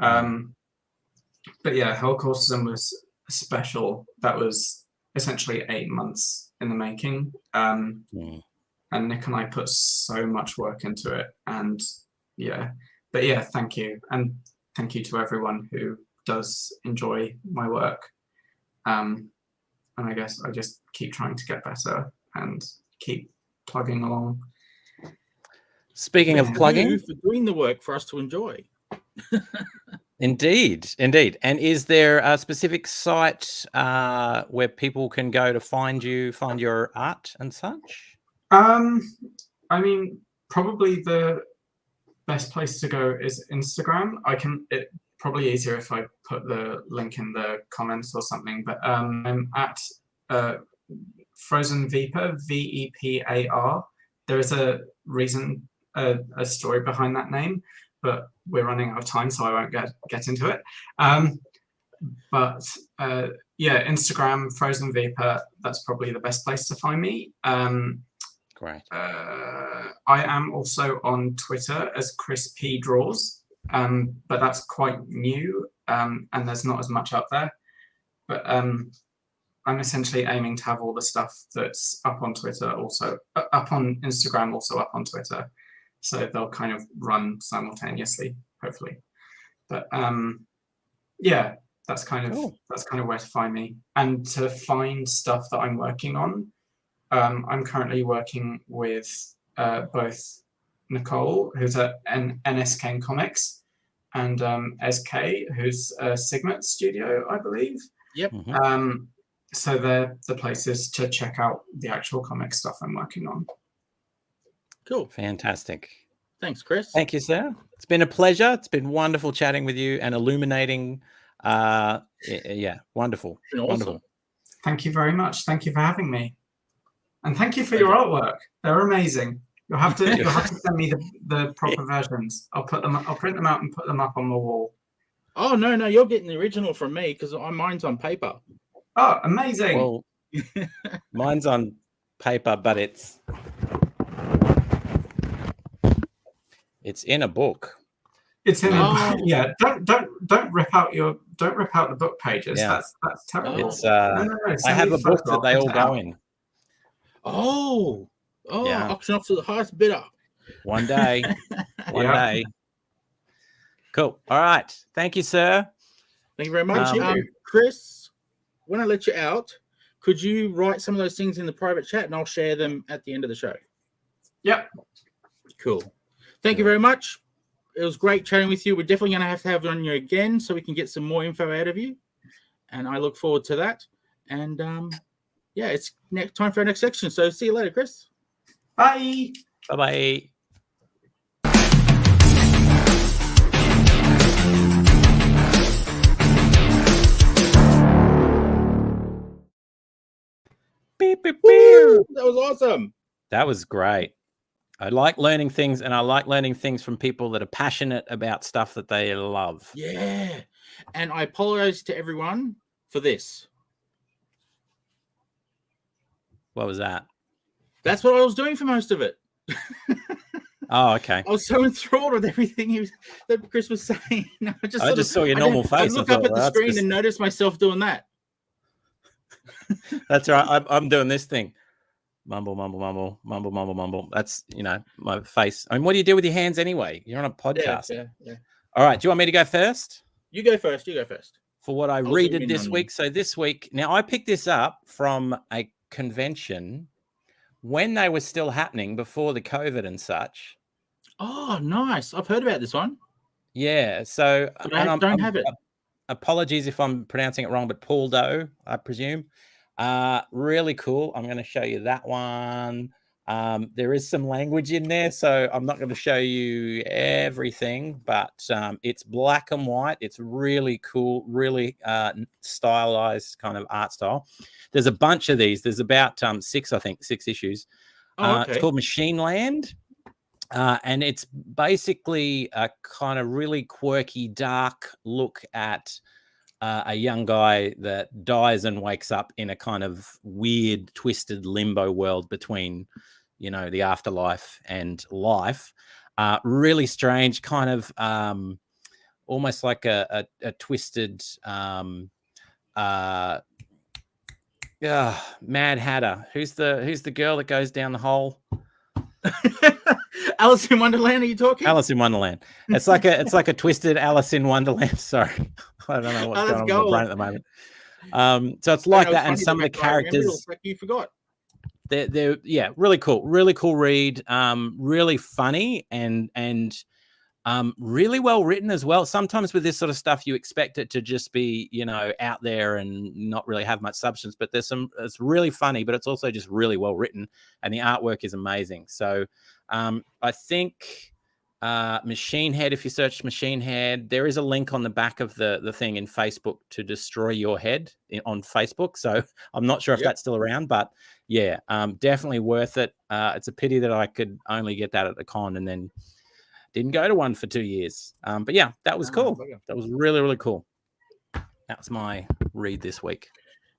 But yeah, Hell Courtesan was special. That was essentially 8 months in the making. And Nick and I put so much work into it. And thank you. And thank you to everyone who does enjoy my work. And I guess I just keep trying to get better and keep plugging along. Speaking of plugging, for doing the work for us to enjoy. Indeed. And is there a specific site where people can go to find your art and such? I mean, probably the best place to go is Instagram. It's probably easier if I put the link in the comments or something, but I'm at Frozen Vepar, VEPAR. There is a reason, a story behind that name, but we're running out of time, so I won't get into it. Instagram, Frozen Vapor, that's probably the best place to find me. Great. I am also on Twitter as Chris P Draws, but that's quite new, and there's not as much up there. But I'm essentially aiming to have all the stuff that's up on Twitter also, up on Instagram, also up on Twitter. So they'll kind of run simultaneously, hopefully. But that's kind of where to find me. And to find stuff that I'm working on, I'm currently working with both Nicole, who's at NSK ComX, and SK, who's a Sigma Studio, I believe. Yep. So they're the places to check out the actual comic stuff I'm working on. Cool. Fantastic. Thanks, Chris. Thank you, sir. It's been a pleasure. It's been wonderful chatting with you and illuminating. Yeah, wonderful. Awesome. Wonderful. Thank you very much. Thank you for having me. And thank you for your artwork. They're amazing. You'll have to send me the proper versions. I'll print them out and put them up on the wall. Oh no, you're getting the original from me because mine's on paper. Oh, amazing. Well, mine's on paper, but it's in a book. It's in yeah. Don't rip out the book pages. Yeah. That's terrible. It's I have a book that they all go in. Oh, yeah. Auction off to the highest bidder. One day. One day. Cool. All right. Thank you, sir. Thank you very much. Chris, when I let you out, could you write some of those things in the private chat and I'll share them at the end of the show? Yep. Cool. Thank you very much. It was great chatting with you. We're definitely going to have on you again so we can get some more info out of you. And I look forward to that. And yeah, it's time for our next section. So see you later, Chris. Bye. Bye-bye. Beep, beep, beep. That was awesome. That was great. I like learning things, and I like learning things from people that are passionate about stuff that they love. Yeah. And I apologize to everyone for this. What was that? That's what I was doing for most of it. Oh, okay. I was so enthralled with everything that Chris was saying. I just saw your normal face. I look up at the screen and notice myself doing that. That's right. I'm doing this thing. Mumble, mumble, mumble, mumble, mumble, mumble. That's, my face. I mean, what do you do with your hands anyway? You're on a podcast. Yeah. All right. Do you want me to go first? You go first. For what I read this week. So this week, now I picked this up from a convention when they were still happening before the COVID and such. Oh, nice. I've heard about this one. Yeah. So but I don't have it. Apologies if I'm pronouncing it wrong, but Paul Doe, I presume. Really cool. I'm going to show you that one. There is some language in there, so I'm not going to show you everything, but it's black and white. It's really cool, really stylized kind of art style. There's a bunch of these. There's about 6 issues. Oh, okay. It's called Machine Land. And it's basically a kind of really quirky, dark look at a young guy that dies and wakes up in a kind of weird, twisted limbo world between, the afterlife and life. Really strange, kind of almost like a twisted Mad Hatter. Who's the girl that goes down the hole? Alice in Wonderland, are you talking? Alice in Wonderland. It's like a twisted Alice in Wonderland. Sorry. I don't know what's going on with my brain at the moment. So it's like that, and some of the characters like you forgot. They're really cool. Really cool read. Really funny and really well written as well. Sometimes with this sort of stuff, you expect it to just be, out there and not really have much substance, but it's really funny, but it's also just really well written, and the artwork is amazing. So I think Machine Head, if you search Machine Head, there is a link on the back of the thing in Facebook to Destroy Your Head on Facebook. So I'm not sure if that's still around, but yeah, definitely worth it. It's a pity that I could only get that at the con and then didn't go to one for 2 years. But yeah, that was cool. That was really, really cool. That was my read this week.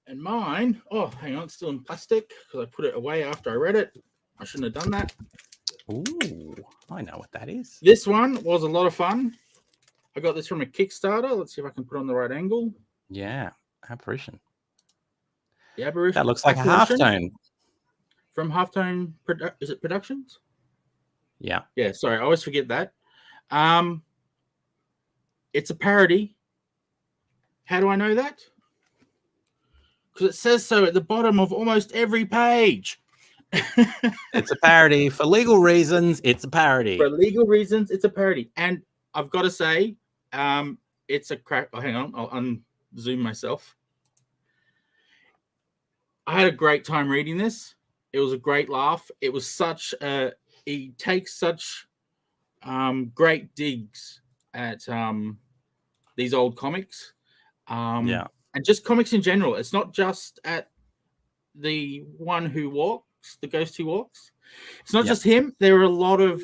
And mine, hang on, it's still in plastic because I put it away after I read it. I shouldn't have done that. Ooh, I know what that is. This one was a lot of fun. I got this from a Kickstarter. Let's see if I can put it on the right angle. Yeah, Apparition. The Apparition. That looks like a halftone. From Halftone, is it Productions? Yeah. Yeah, sorry, I always forget that. It's a parody. How do I know that? Because it says so at the bottom of almost every page. It's a parody for legal reasons. It's a parody. For legal reasons, it's a parody. And I've got to say, it's a crap. Oh, hang on, I'll unzoom myself. I had a great time reading this. It was a great laugh. It was such a. He takes such great digs at these old comics. Yeah. And just comics in general. It's not just at the one who walks, the ghost who walks. It's not just him. There are a lot of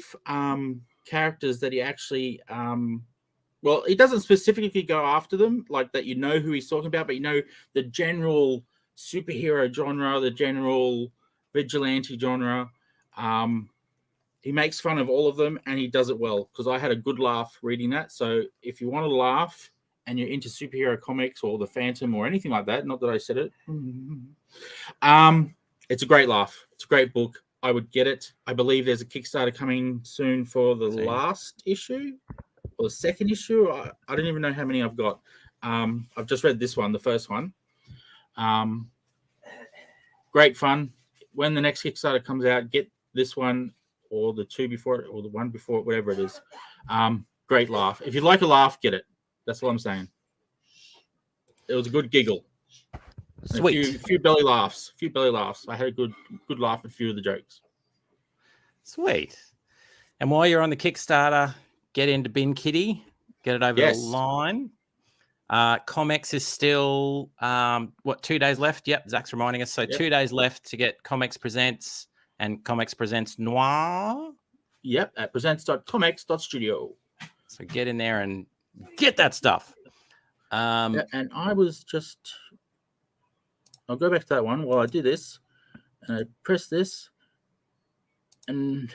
characters that he actually, well, he doesn't specifically go after them, like that you know who he's talking about, but you know the general superhero genre, the general vigilante genre. He makes fun of all of them, and he does it well, because I had a good laugh reading that. So if you want to laugh and you're into superhero comics or the Phantom or anything like that, not that I said it, it's a great laugh. It's a great book. I would get it. I believe there's a Kickstarter coming soon for the last issue or the second issue. I don't even know how many I've got. I've just read this one, the first one. Great fun. When the next Kickstarter comes out, get this one or the two before it or the one before it, whatever it is. Great laugh. If you'd like a laugh, get it. That's what I'm saying. It was a good giggle. Sweet. A few belly laughs. I had a good laugh at a few of the jokes. Sweet. And while you're on the Kickstarter, get into Bin Kitty. Get it over the line. ComX is still, 2 days left? Yep, Zach's reminding us. So 2 days left to get ComX Presents and ComX Presents Noir. Yep, at presents.comx.studio. So get in there and get that stuff. And I was just... I'll go back to that one while I do this. And I press this. And...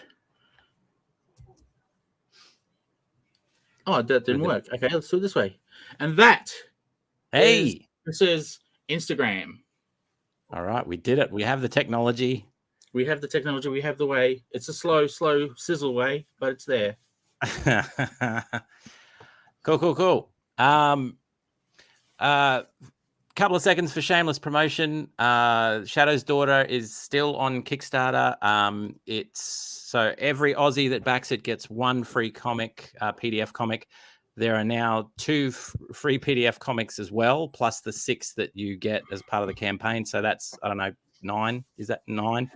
Oh, that didn't work. Okay, let's do it this way. And that... This is Instagram. All right, we did it. We have the technology. We have the way. It's a slow sizzle way, but it's there. Cool. Couple of seconds for shameless promotion. Shadow's Daughter is still on Kickstarter. It's so every Aussie that backs it gets one free comic, PDF comic. There are now 2 free PDF comics as well, plus the 6 that you get as part of the campaign. So that's, I don't know, 9. Is that 9?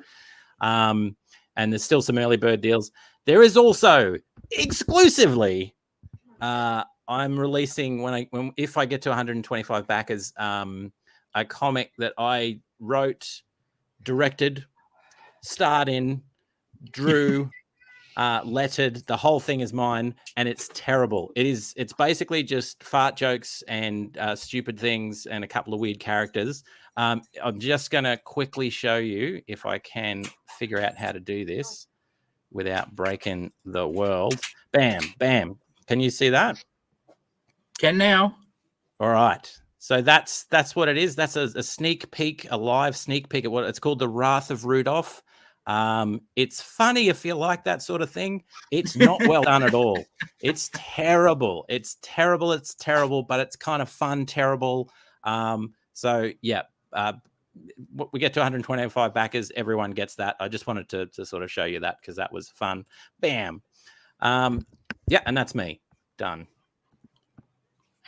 And there's still some early bird deals. There is also exclusively, I'm releasing if I get to 125 backers, a comic that I wrote, directed, starred in, drew, lettered. The whole thing is mine, and it's terrible. It's basically just fart jokes and stupid things and a couple of weird characters. I'm just going to quickly show you if I can figure out how to do this without breaking the world. Bam. Can you see that? Can now. All right. So that's what it is. That's a sneak peek, a live sneak peek at what it's called, The Wrath of Rudolph. It's funny if you like that sort of thing. It's not well done at all. It's terrible. But it's kind of fun, terrible. So yeah, we get to 125 backers. Everyone gets that. I just wanted to sort of show you that because that was fun. Bam. Yeah, and that's me. Done.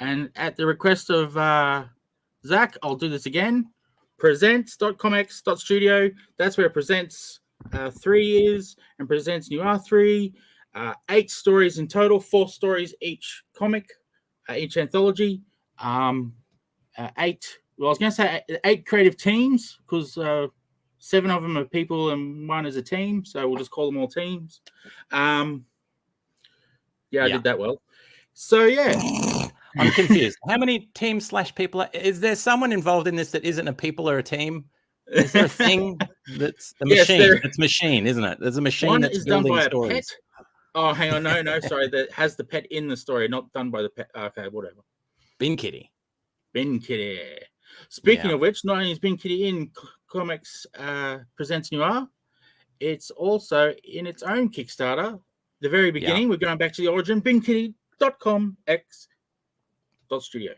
And at the request of Zach, I'll do this again. Presents.comx.studio. That's where Presents 3 is, and Presents Noir 3. 8 stories in total, 4 stories each comic, each anthology. 8. Well, I was going to say 8 creative teams because 7 of them are people and 1 is a team. So we'll just call them all teams. I did that well. So yeah. I'm confused. How many teams / people is there? Someone involved in this that isn't a people or a team? Is there a thing that's a machine? It's machine, isn't it? There's a machine One that's is done building by stories. a pet. Oh, hang on, no, sorry. That has the pet in the story, not done by the pet. Okay, whatever. Bin Kitty. Speaking of which, not only is Bin Kitty in ComX Presents Noir, it's also in its own Kickstarter. The very beginning, we're going back to the origin. BinKitty.comx.studio.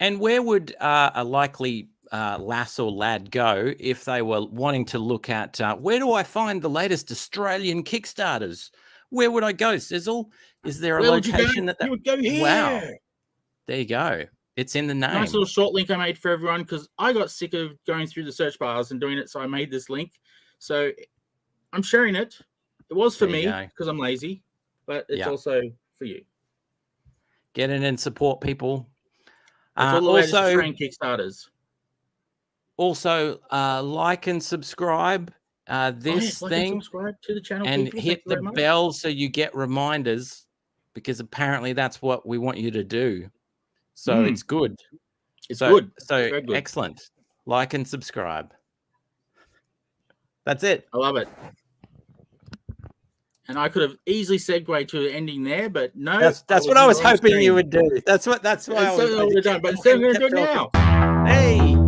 And where would a likely lass or lad go if they were wanting to look at where do I find the latest Australian Kickstarters? Where would I go, Sizzle? Is there a Where would you go? location that You would go here. Wow. There you go. It's in the name. Nice little short link I made for everyone because I got sick of going through the search bars and doing it, so I made this link. So I'm sharing it. It was for me because I'm lazy, but it's also for you. Get in and support people. It's all the latest Australian Kickstarters. Also, like and subscribe this thing, and subscribe to the channel, and people. hit the bell so you get reminders, because apparently that's what we want you to do. So it's good. It's good. So good. Excellent. Like and subscribe. That's it. I love it. And I could have easily segued to the ending there, but no. That's what I was hoping you would do. That's why I was done. But instead, we're going to do it now. Hey.